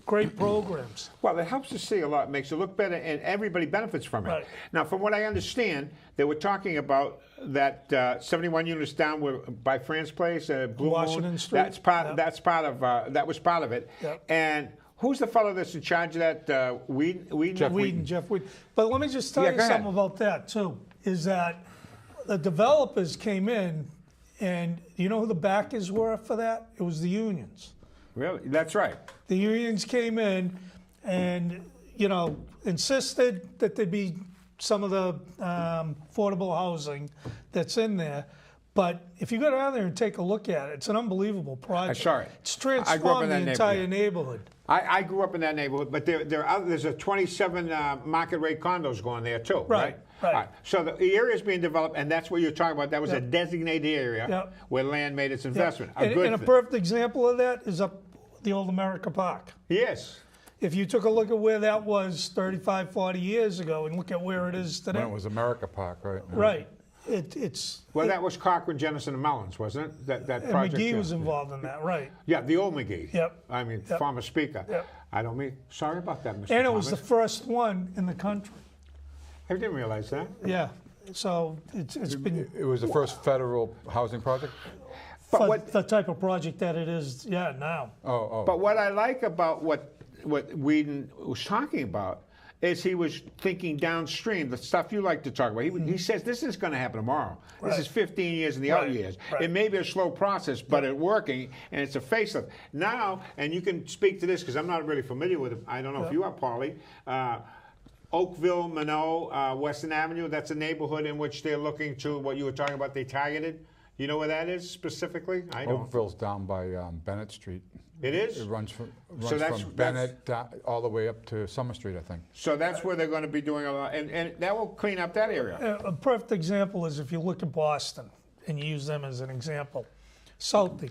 C: great programs.
A: Well, it helps the city a lot, makes it look better, and everybody benefits from it.
C: Right.
A: Now, from what I understand, they were talking about that 71 units down by Fran's Place, Blue
C: Washington
A: Moon.
C: Street.
A: That was part of it.
C: Yep.
A: And who's the fellow that's in charge of that? Whedon?
B: Jeff
C: Jeff Whedon. But let me just tell
A: Yeah,
C: you
A: go ahead.
C: something about that too, is that the developers came in, and you know who the backers were for that? It was the unions.
A: Really? That's right.
C: The unions came in and, insisted that there be some of the affordable housing that's in there. But if you go down there and take a look at it, it's an unbelievable project.
A: I saw it.
C: It's
A: I grew up in
C: transformed the
A: that
C: entire neighborhood.
A: I grew up in that neighborhood, but there's a 27 market rate condos going there too, right?
C: Right.
A: All right. So the area is being developed, and that's what you're talking about. That was a designated area where land made its investment.
C: And a perfect example of that is up the old America Park.
A: Yes.
C: If you took a look at where that was 35, 40 years ago and look at where it is today.
B: When it was America Park, right?
C: Right.
A: That was Cochran, Jennison, and Mellons, wasn't it? That
C: And
A: project.
C: McGee was involved in that, right?
A: Yeah, the old McGee.
C: Yep.
A: I mean, former speaker.
C: Yep.
A: I don't mean. Sorry about that, Mr.
C: And it was the
A: Thomas.
C: first one in the country.
A: I didn't realize that.
C: Yeah. So it's been
B: It was the first federal housing project?
C: the type of project that it is, now.
A: But what I like about what Whedon was talking about is he was thinking downstream, the stuff you like to talk about. He says this is going to happen tomorrow. This is 15 years in the out years.
C: Right.
A: It may be a slow process, but it's working, and it's a facelift. Now, and you can speak to this because I'm not really familiar with it. I don't know if you are, Paulie. Oakville, Minot, Western Avenue, that's a neighborhood in which they're looking to, what you were talking about, they targeted. You know where that is specifically? I don't.
B: Oakville's down by Bennett Street.
A: It is?
B: It runs from
A: that's-
B: Bennett all the way up to Summer Street, I think.
A: So that's where they're going to be doing a lot, and that will clean up that area.
C: A perfect example is if you look at Boston and you use them as an example. Southie,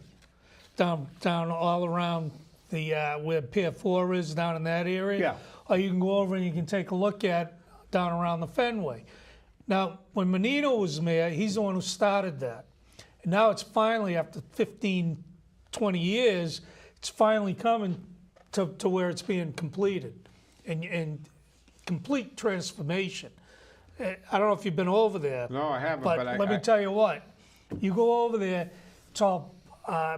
C: down all around the where Pier 4 is, down in that area.
A: Yeah.
C: Or you can go over and you can take a look at down around the Fenway. Now, when Menino was mayor, he's the one who started that. And now it's finally, after 15, 20 years, it's finally coming to where it's being completed and complete transformation. I don't know if you've been over there.
A: No, I haven't.
C: But let me tell you what, you go over there, it's all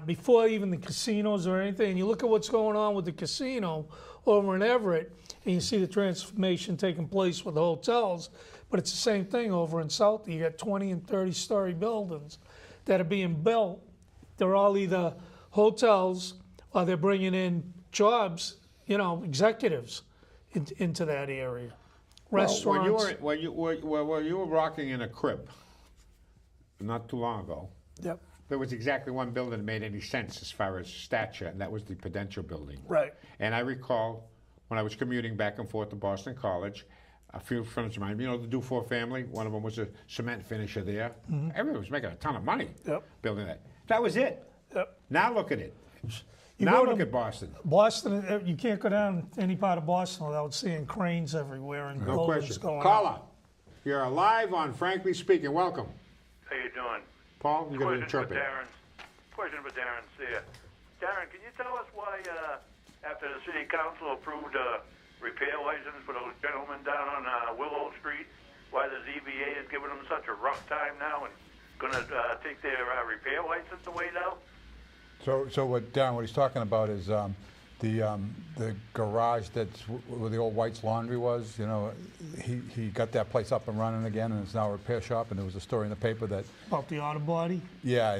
C: before even the casinos or anything, and you look at what's going on with the casino over in Everett, and you see the transformation taking place with the hotels, but it's the same thing over in South. You got 20 and 30-story buildings that are being built. They're all either hotels or they're bringing in jobs, executives into that area. Restaurants.
A: When you were rocking in a crib not too long ago,
C: Yep.
A: there was exactly one building that made any sense as far as stature, and that was the Prudential Building.
C: Right.
A: And I recall when I was commuting back and forth to Boston College, a few friends of mine, the Dufour family, one of them was a cement finisher there. Everyone was making a ton of money building that. That was it.
C: Yep.
A: Now look at it.
C: You
A: Now
C: go
A: look
C: to
A: at Boston.
C: Boston, you can't go down any part of Boston without seeing cranes everywhere and
A: No
C: buildings
A: question.
C: going
A: Call
C: up.
A: up. You're live on Frankly Speaking. Welcome.
D: How you doing?
A: Paul, you're going to
D: Question for
A: interpret.
D: Darren. Question for Darren Sear. Darren, can you tell us why, after the city council approved a repair license for those gentlemen down on Willow Street, why the ZBA is giving them such a rough time now and going to take their repair license away now?
B: So what Darren, what he's talking about is the garage that's where the old White's Laundry was. He got that place up and running again, and it's now a repair shop. And there was a story in the paper that
C: About the auto body?
B: yeah,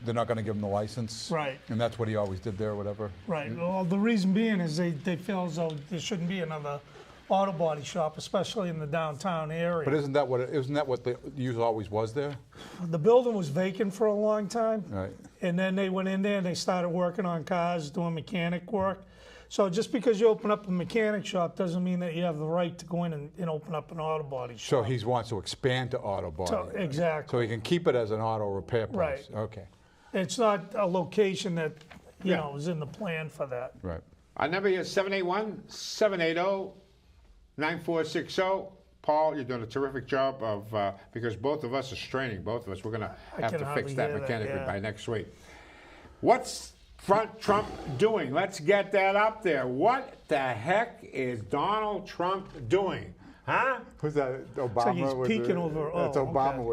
B: they're not going to give him the license.
C: Right.
B: And that's what he always did there, or whatever.
C: Right. Well, the reason being is they feel as though there shouldn't be another auto body shop, especially in the downtown area.
B: But isn't that what the use always was there?
C: The building was vacant for a long time.
B: Right.
C: And then they went in there and they started working on cars, doing mechanic work. So just because you open up a mechanic shop doesn't mean that you have the right to go in and open up an auto body
B: So
C: shop.
B: he wants to expand to auto body.
C: So, exactly.
B: So he can keep it as an auto repair place.
C: Right.
B: Okay.
C: It's not a location that, is in the plan for that.
B: Right.
A: Our number here is 781-780-9460. Paul, you're doing a terrific job of, because both of us are straining, both of us. We're going to have
C: can
A: to
C: hardly
A: fix that
C: hear that,
A: mechanically
C: yeah.
A: by next week. What's Trump doing? Let's get that up there. What the heck is Donald Trump doing? Huh?
B: Who's that? Obama.
C: like he's
B: with
C: peeking
B: the,
C: over-
B: That's
C: oh,
B: Obama
C: okay.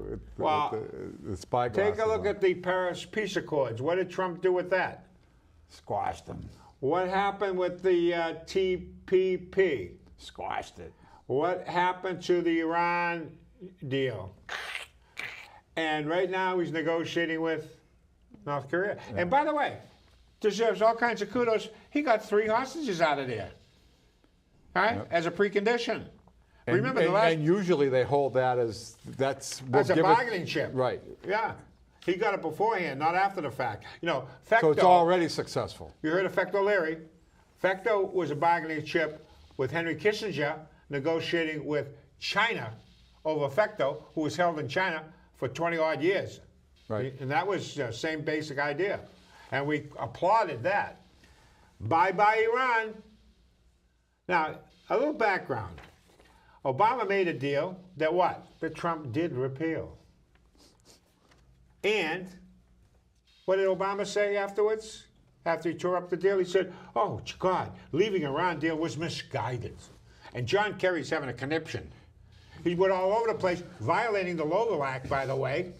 B: with
A: Well,
B: the spy glasses.
A: Take a look
B: on.
A: at the Paris Peace Accords. What did Trump do with that?
B: Squashed them.
A: What happened with the TPP?
B: Squashed it.
A: What happened to the Iran deal? And right now he's negotiating with North Korea. And by the way, deserves all kinds of kudos. He got 3 hostages out of there, right?
B: Yep.
A: As a precondition.
B: And,
A: Remember
B: and,
A: the last...
B: and usually they hold that as we'll
A: As a
B: give
A: bargaining chip.
B: Right.
A: Yeah. He got it beforehand, not after the fact. You know, Fecto...
B: So it's already successful.
A: You heard of Fecto Larry? Fecto was a bargaining chip with Henry Kissinger negotiating with China over Fecto, who was held in China for 20-odd years.
B: Right.
A: And that was the same basic idea. And we applauded that. Bye-bye, Iran. Now, a little background. Obama made a deal that what? That Trump did repeal. And what did Obama say afterwards? After he tore up the deal, he said, oh, God, leaving Iran deal was misguided. And John Kerry's having a conniption. He went all over the place, violating the Logan Act, by the way.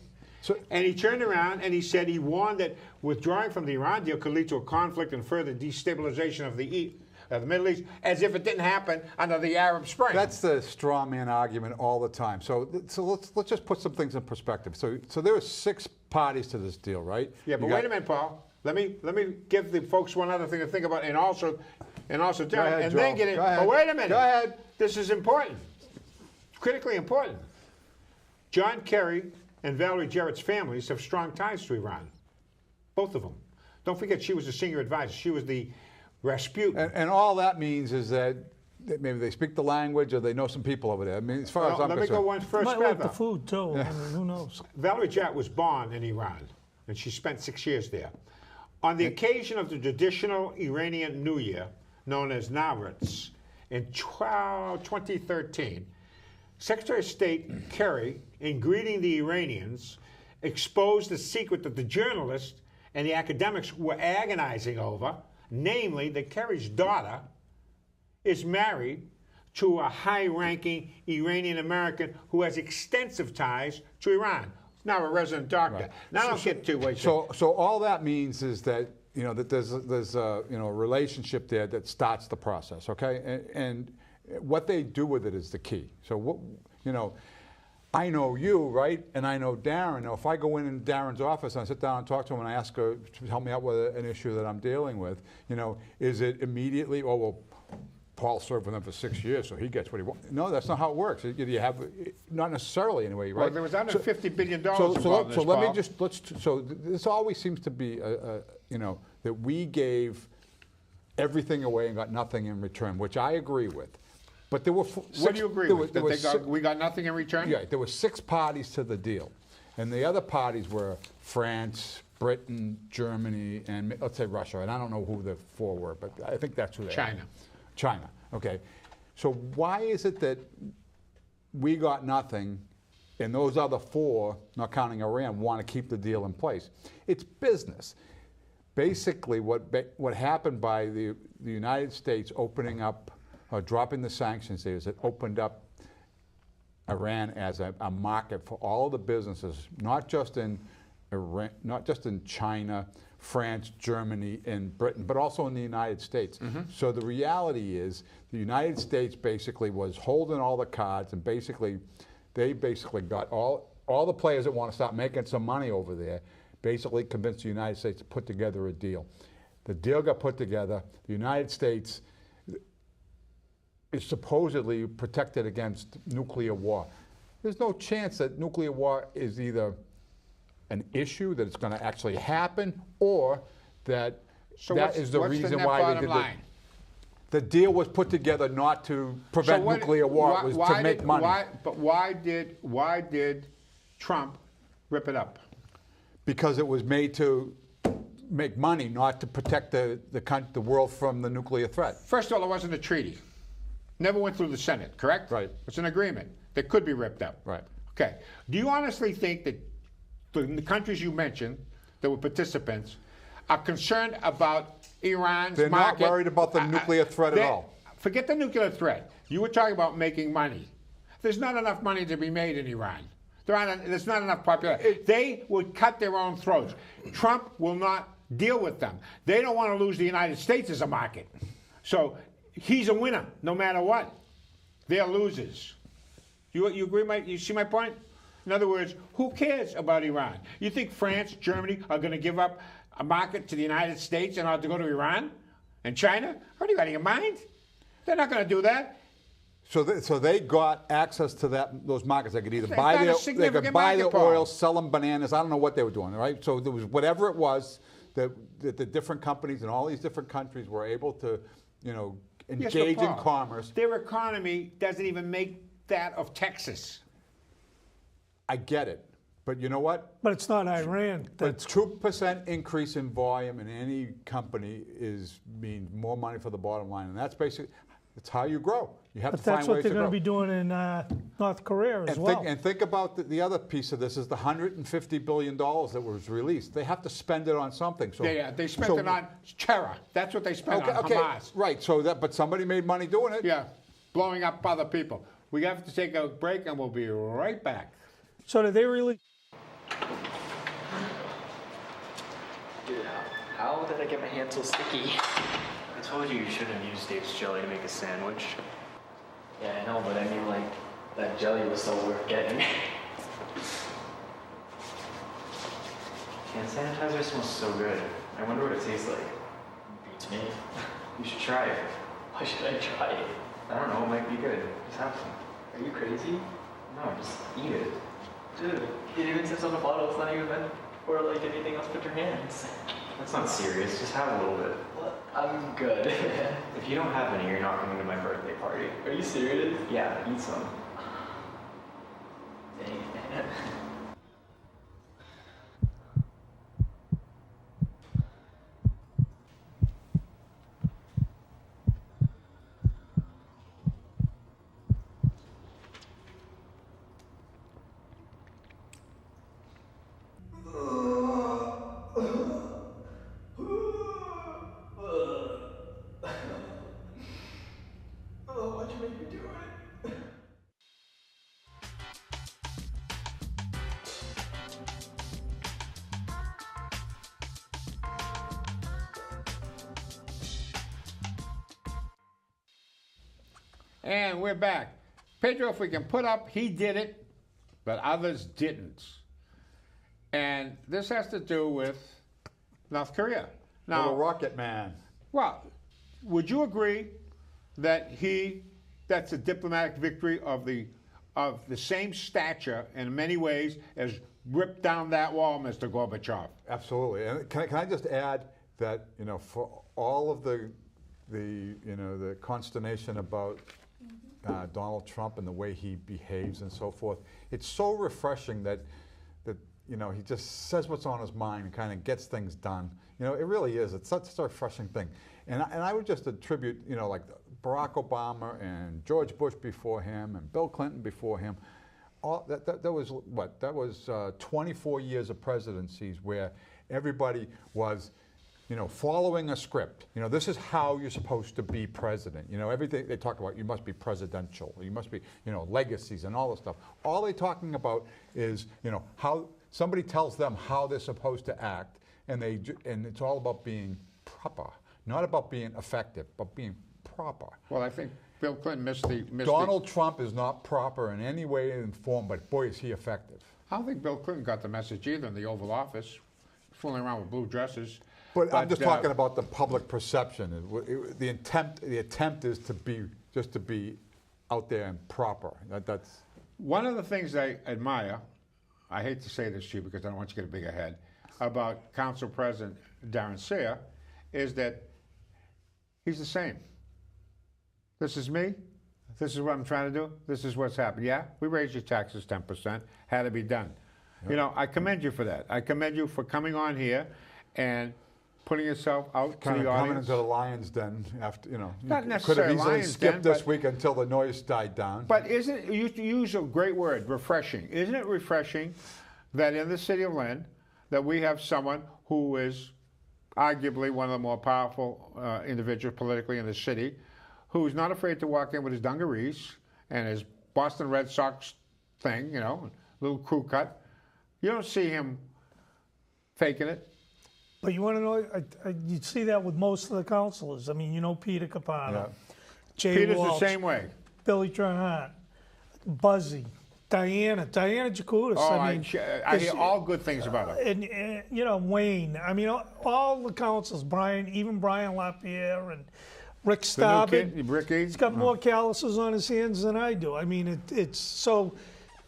A: And he turned around and he said he warned that withdrawing from the Iran deal could lead to a conflict and further destabilization of the Middle East, as if it didn't happen under the Arab Spring.
B: That's the straw man argument all the time. So let's just put some things in perspective. So there are 6 parties to this deal, right?
A: Yeah, but wait a minute, Paul. Let me give the folks one other thing to think about, and also
B: ahead,
A: and
B: Joel.
A: then get in.
B: Go ahead.
A: But wait a minute.
B: Go ahead.
A: This is important. Critically important. John Kerry and Valerie Jarrett's families have strong ties to Iran. Both of them. Don't forget, she was a senior advisor. She was the Rasputin.
B: And all that means is that maybe they speak the language or they know some people over there. I mean, as far as I'm
A: let me
B: concerned.
A: go one first.
C: Might like the food too. I mean, who knows?
A: Valerie Jarrett was born in Iran, and she spent 6 years there. On the occasion of the traditional Iranian New Year, known as Nowruz, in 2013, Secretary of State Kerry, in greeting the Iranians, exposed the secret that the journalists and the academics were agonizing over, namely that Kerry's daughter is married to a high-ranking Iranian American who has extensive ties to Iran. Now a resident doctor.
B: Right.
A: Now don't get too way.
B: So all that means is that that there's a relationship there that starts the process, okay? And what they do with it is the key. So what I know you, right, and I know Darren. Now, if I go in Darren's office and I sit down and talk to him and I ask her to help me out with an issue that I'm dealing with, is it immediately? Oh well, Paul served with them for 6 years, so he gets what he wants. No, that's not how it works. You have not necessarily anyway, right?
A: Well, there was under $50 billion involved in this,
B: so let me
A: Paul.
B: So this always seems to be that we gave everything away and got nothing in return, which I agree with. But there were
A: What do you agree with? We got nothing in return?
B: Yeah, there were 6 parties to the deal. And the other parties were France, Britain, Germany, and let's say Russia. And I don't know who the 4 were, but I think that's who they are. China, okay. So why is it that we got nothing and those other 4, not counting Iran, want to keep the deal in place? It's business. Basically, what happened by the United States opening up, dropping the sanctions there, is it opened up Iran as a market for all the businesses, not just in Iran, not just in China, France, Germany, and Britain, but also in the United States. So the reality is the United States basically was holding all the cards, and they basically got all the players that want to start making some money over there, basically convinced the United States to put together a deal. The deal got put together. The United States is supposedly protected against nuclear war. There's no chance that nuclear war is either an issue, that it's going to actually happen, or that is the reason why they did it. The deal was put together not to prevent nuclear war, it was to make money.
A: But why did Trump rip it up?
B: Because it was made to make money, not to protect the world from the nuclear threat.
A: First of all, it wasn't a treaty. Never went through the Senate, correct?
B: Right.
A: It's an agreement that could be ripped up.
B: Right.
A: Okay. Do you honestly think that the countries you mentioned that were participants are concerned about Iran's
B: They're
A: market?
B: not worried about the nuclear threat at all.
A: Forget the nuclear threat. You were talking about making money. There's not enough money to be made in Iran. There's not enough popularity. They would cut their own throats. Trump will not deal with them. They don't want to lose the United States as a market. So he's a winner no matter what. They're losers. You agree? You see my point? In other words, who cares about Iran? You think France, Germany are going to give up a market to the United States in order to go to Iran and China? Are you out of your mind? They're not going to do that.
B: So they got access to those markets. They could either
A: It's
B: buy
A: not a
B: they could
A: significant
B: buy the
A: market, Paul.
B: oil, sell them bananas. I don't know what they were doing, right? So there was whatever it was that the different companies in all these different countries were able to,
A: Yes,
B: engage
A: but
B: in
A: Paul,
B: commerce.
A: Their economy doesn't even make that of Texas.
B: I get it, but you know what?
C: But it's not Iran.
B: A 2% increase in volume in any company means more money for the bottom line, and that's how you grow. You have
C: But
B: to find
C: that's what
B: ways
C: they're
B: to
C: going to
B: grow.
C: be doing in North Korea as well.
B: And think about the other piece of this is the $150 billion that was released. They have to spend it on something. So
A: They spent it on terror. That's what they spent on Hamas.
B: Right. So but somebody made money doing it.
A: Yeah, blowing up other people. We have to take a break, and we'll be right back.
C: So did they really?
H: Dude, how did I get my hands so sticky?
I: I told you shouldn't have used Dave's jelly to make a sandwich.
H: Yeah, I know, but I mean, like, that jelly was so worth getting.
I: Hand sanitizer smells so good. I wonder what it tastes like.
H: Beats me.
I: You should try it.
H: Why should I try it?
I: I don't know, it might be good. Just have some.
H: Are you crazy?
I: No, just eat it.
H: Dude, it even says on the bottle it's not even meant for, like, anything else but your hands.
I: That's not serious, just have a little bit.
H: What? I'm good.
I: If you don't have any, you're not coming to my birthday party.
H: Are you serious?
I: Yeah, eat some.
H: Dang it, man. Why'd you make me do it?
A: And we're back. Pedro, if we can put up, he did it, but others didn't. And this has to do with North Korea.
B: Little Rocket Man.
A: Well, would you agree that that's a diplomatic victory of the same stature in many ways as ripped down that wall, Mr. Gorbachev?
B: Absolutely. And can I just add that, for all of the consternation about Donald Trump and the way he behaves and so forth, it's so refreshing that he just says what's on his mind and kind of gets things done. It really is. It's such a refreshing thing. And I would just attribute, like Barack Obama and George Bush before him and Bill Clinton before him, that was 24 years of presidencies where everybody was following a script. This is how you're supposed to be president. Everything they talk about, you must be presidential. You must be, legacies and all this stuff. All they're talking about is, how somebody tells them how they're supposed to act, and it's all about being proper, not about being effective, but being proper.
A: Well, I think Bill Clinton missed
B: Donald Trump is not proper in any way and form, but boy, is he effective.
A: I don't think Bill Clinton got the message either in the Oval Office, fooling around with blue dresses.
B: But I'm just talking about the public perception. The attempt is to be out there and proper. That's
A: one of the things I admire. I hate to say this to you because I don't want you to get a bigger head about Council President Darren Sear, is that he's the same. This is me. This is what I'm trying to do. This is what's happened. Yeah, we raised your taxes 10%. Had to be done. Yep. I commend you for that. I commend you for coming on here and putting yourself out to the audience.
B: Coming into the lion's den after,
A: Not
B: you
A: necessarily
B: could have easily
A: lion's
B: skipped
A: den,
B: this
A: but-
B: week until the noise died down.
A: But isn't you use a great word, refreshing? Isn't it refreshing that in the city of Lynn that we have someone who is arguably one of the more powerful individuals politically in the city, who's not afraid to walk in with his dungarees and his Boston Red Sox thing, little crew cut. You don't see him faking it.
C: But you want to know, you see that with most of the councilors. I mean, Peter Capano,
B: Yeah.
C: Jay
A: Peter's
C: Walsh,
A: the same way.
C: Billy Trahant, Buzzy, Diana Jacutis.
A: Oh,
C: I mean,
A: I hear all good things about her.
C: and you know, Wayne. I mean, all the councils, even Brian LaPierre and Rick
A: The new
C: Starbuck.
A: kid, Ricky.
C: He's got more calluses on his hands than I do. I mean, it's so.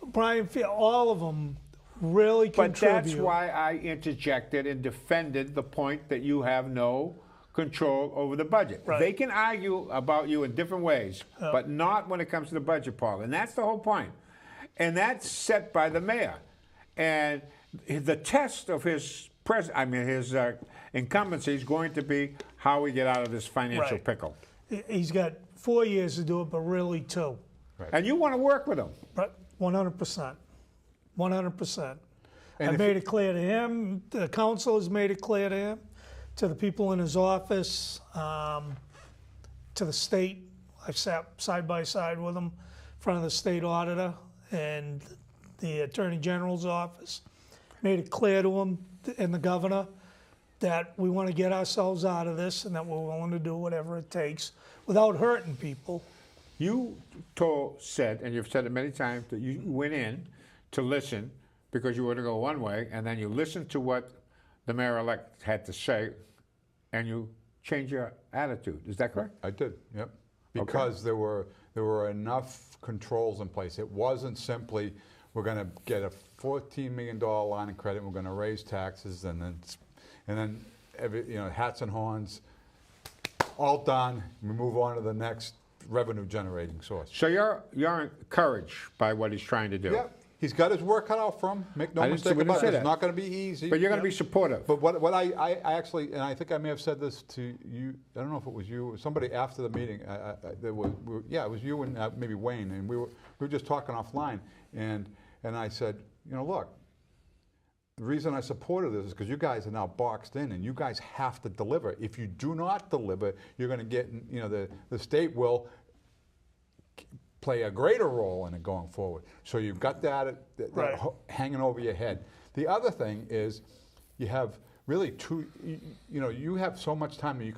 C: Brian, all of them really
A: But
C: contribute.
A: that's why I interjected and defended the point that you have no control over the budget.
C: Right.
A: They can argue about you in different ways, but not when it comes to the budget, Paul. And that's the whole point. And that's set by the mayor. And the test of his incumbency is going to be how we get out of this financial
C: Right.
A: pickle.
C: He's got 4 years to do it, but really 2.
A: And you want to work with him.
C: Right, 100%. 100%.
B: And
C: I
B: if-
C: made it clear to him. The council has made it clear to him, to the people in his office, to the state. I've sat side by side with him in front of the state auditor and the attorney general's office. Made it clear to him and the governor that we want to get ourselves out of this and that we're willing to do whatever it takes without hurting people.
A: You said, and you've said it many times, that you went in to listen because you were going to go one way, and then you listened to what the mayor-elect had to say, and you changed your attitude. Is that correct?
B: I did, yep. Because there were enough controls in place. It wasn't simply we're going to get a $14 million line of credit, we're going to raise taxes, and then hats and horns, all done. We move on to the next revenue generating source.
A: So you're encouraged by what he's trying to do.
B: Yeah, he's got his work cut out for him. Make no
A: we
B: mistake
A: didn't
B: about
A: say
B: it.
A: that.
B: It's not going to be easy.
A: But you're going to be supportive.
B: But what I actually, and I think I may have said this to you, I don't know if it was you or somebody after the meeting, it was you and maybe Wayne, and we were just talking offline, and I said, look, the reason I supported this is because you guys are now boxed in, and you guys have to deliver. If you do not deliver, you're going to get, the state will play a greater role in it going forward. So you've got that
C: Right.
B: hanging over your head. The other thing is you have really you have so much time that you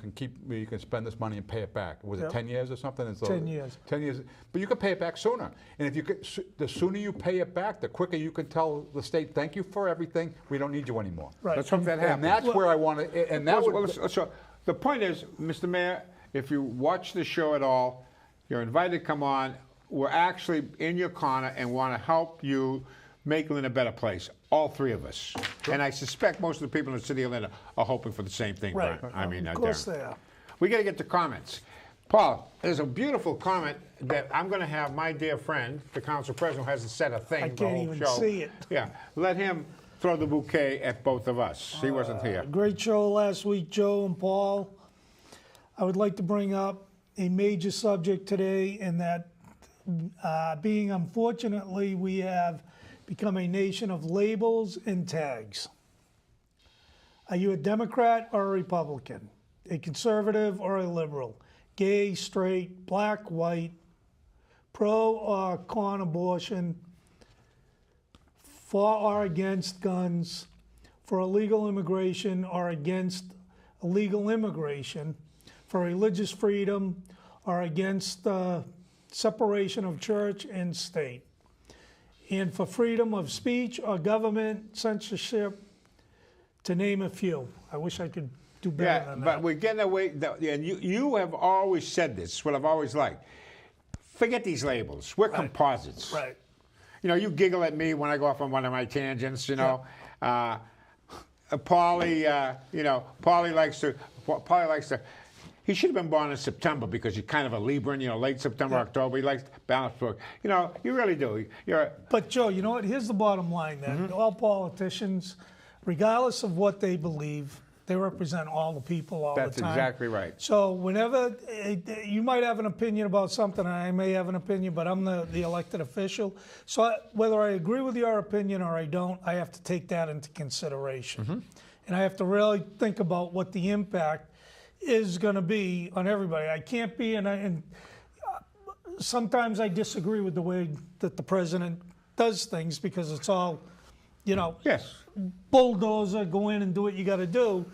B: can spend this money and pay it back. Was it
C: Yep.
B: 10 years or something? It's
C: 10 years.
B: 10 years. But you can pay it back sooner. And if you could, the sooner you pay it back, the quicker you can tell the state, thank you for everything, we don't need you anymore.
C: Right.
A: Let's hope that happens.
B: And that's where I want to, and that would,
A: So the point is, Mr. Mayor, if you watch the show at all, you're invited to come on. We're actually in your corner and want to help you make Lynn a better place. All three of us. Sure. And I suspect most of the people in the city of Lynn are hoping for the same thing.
C: Right.
A: Brian. I mean,
C: of course
A: Darren.
C: they are.
A: We got to get to comments. Paul, there's a beautiful comment that I'm going to have my dear friend, the council president, who hasn't said a thing
C: I
A: the
C: can't
A: whole
C: even
A: show.
C: see it.
A: Yeah, let him throw the bouquet at both of us. He wasn't here.
C: Great show last week, Joe and Paul. I would like to bring up a major subject today, in that unfortunately, we have become a nation of labels and tags. Are you a Democrat or a Republican? A conservative or a liberal? Gay, straight, black, white, pro or con abortion, for or against guns, for illegal immigration or against illegal immigration, for religious freedom or against separation of church and state, and for freedom of speech or government censorship, to name a few. I wish I could do better than that.
A: But we're getting away. And you have always said this, what I've always liked. Forget these labels. We're composites.
C: Right.
A: You giggle at me when I go off on one of my tangents, Paulie likes to, he should have been born in September because he's kind of a Libran, late September, October. He likes balance book. You really do.
C: But Joe, you know what? Here's the bottom line then. All politicians, regardless of what they believe, they represent all the people all the time.
A: That's exactly right.
C: So whenever, you might have an opinion about something, and I may have an opinion, but I'm the elected official. So whether I agree with your opinion or I don't, I have to take that into consideration. And I have to really think about what the impact is going to be on everybody. I can't be, and sometimes I disagree with the way that the president does things, because it's all,
A: Yes.
C: bulldozer, go in and do what you got to do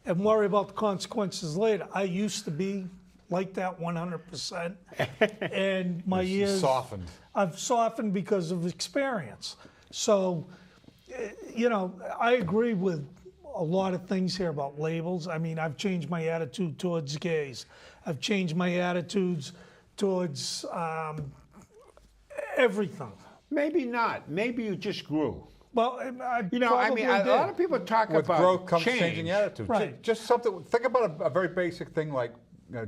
C: and worry about the consequences later. I used to be like that 100%. And my ears
B: Softened.
C: I've softened because of experience. So, you know, I agree with a lot of things here about labels. I mean, I've changed my attitude towards gays. I've changed my attitudes towards everything.
A: Maybe not. Maybe you just grew.
C: Well, I
A: You know, I mean, a lot of people talk
B: With
A: about
B: growth comes
A: change.
B: changing attitudes.
C: Right.
B: Just something. Think about a very basic thing like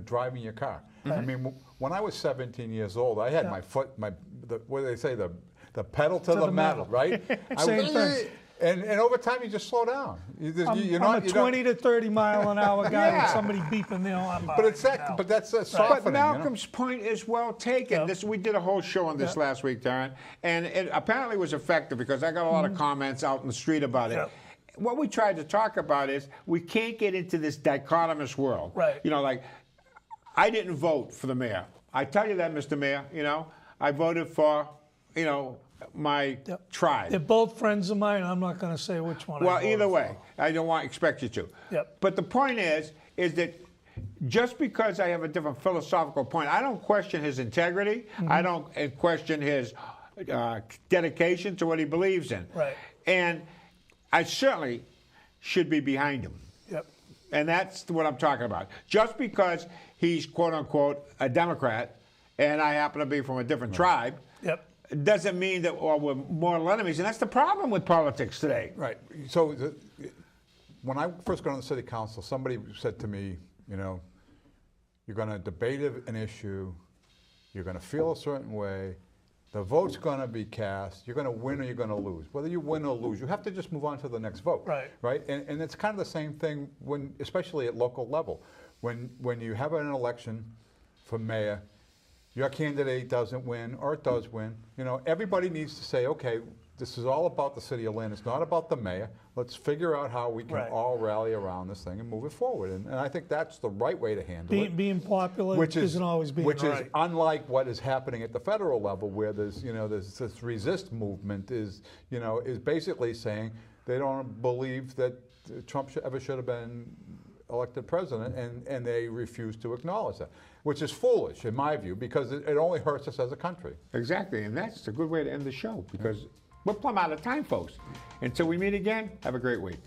B: driving your car. I mean, when I was 17 years old, I had my foot, what do they say, the pedal to the metal, right?
C: Same thing.
B: And over time, you just slow down.
C: I'm a 20 to 30 mile an hour guy
A: Yeah.
C: with somebody beeping there on
B: But it's that. But that's a softening.
A: But Malcolm's point is well taken.
C: Yep.
A: This, we did a whole show on this last week, Darren, and it apparently was effective because I got a lot of comments out in the street about it.
C: Yep.
A: What we tried to talk about is we can't get into this dichotomous world.
C: Right.
A: You know, like, I didn't vote for the mayor. I tell you that, Mr. Mayor, you know, I voted for, you know, my tribe.
C: They're both friends of mine. I'm not going to say which one.
A: Well,
C: I voted
A: either
C: for.
A: way, I don't expect you to.
C: Yep.
A: But the point is that just because I have a different philosophical point, I don't question his integrity. I don't question his dedication to what he believes in.
C: Right.
A: And I certainly should be behind him.
C: Yep.
A: And that's what I'm talking about. Just because he's, quote unquote, a Democrat and I happen to be from a different tribe,
C: Yep.
A: doesn't mean that we're mortal enemies. And that's the problem with politics today.
B: Right. So when I first got on the city council, somebody said to me, you know, you're going to debate an issue, you're going to feel a certain way, the vote's going to be cast, you're going to win or you're going to lose. Whether you win or lose, you have to just move on to the next vote.
C: Right.
B: Right. And it's kind of the same thing when, especially at local level, when you have an election for mayor, your candidate doesn't win or it does win, you know, everybody needs to say, okay, this is all about the city of Lynn. It's not about the mayor. Let's figure out how we can all rally around this thing and move it forward. And I think that's the right way to handle it.
C: Being popular isn't always being
B: Which
C: right.
B: is unlike what is happening at the federal level, where there's, you know, there's this resist movement is, you know, is basically saying they don't believe that Trump ever should have been elected president, and they refuse to acknowledge that, which is foolish in my view, because it only hurts us as a country.
A: Exactly, and that's a good way to end the show because we're plumb out of time, folks. Until we meet again, have a great week.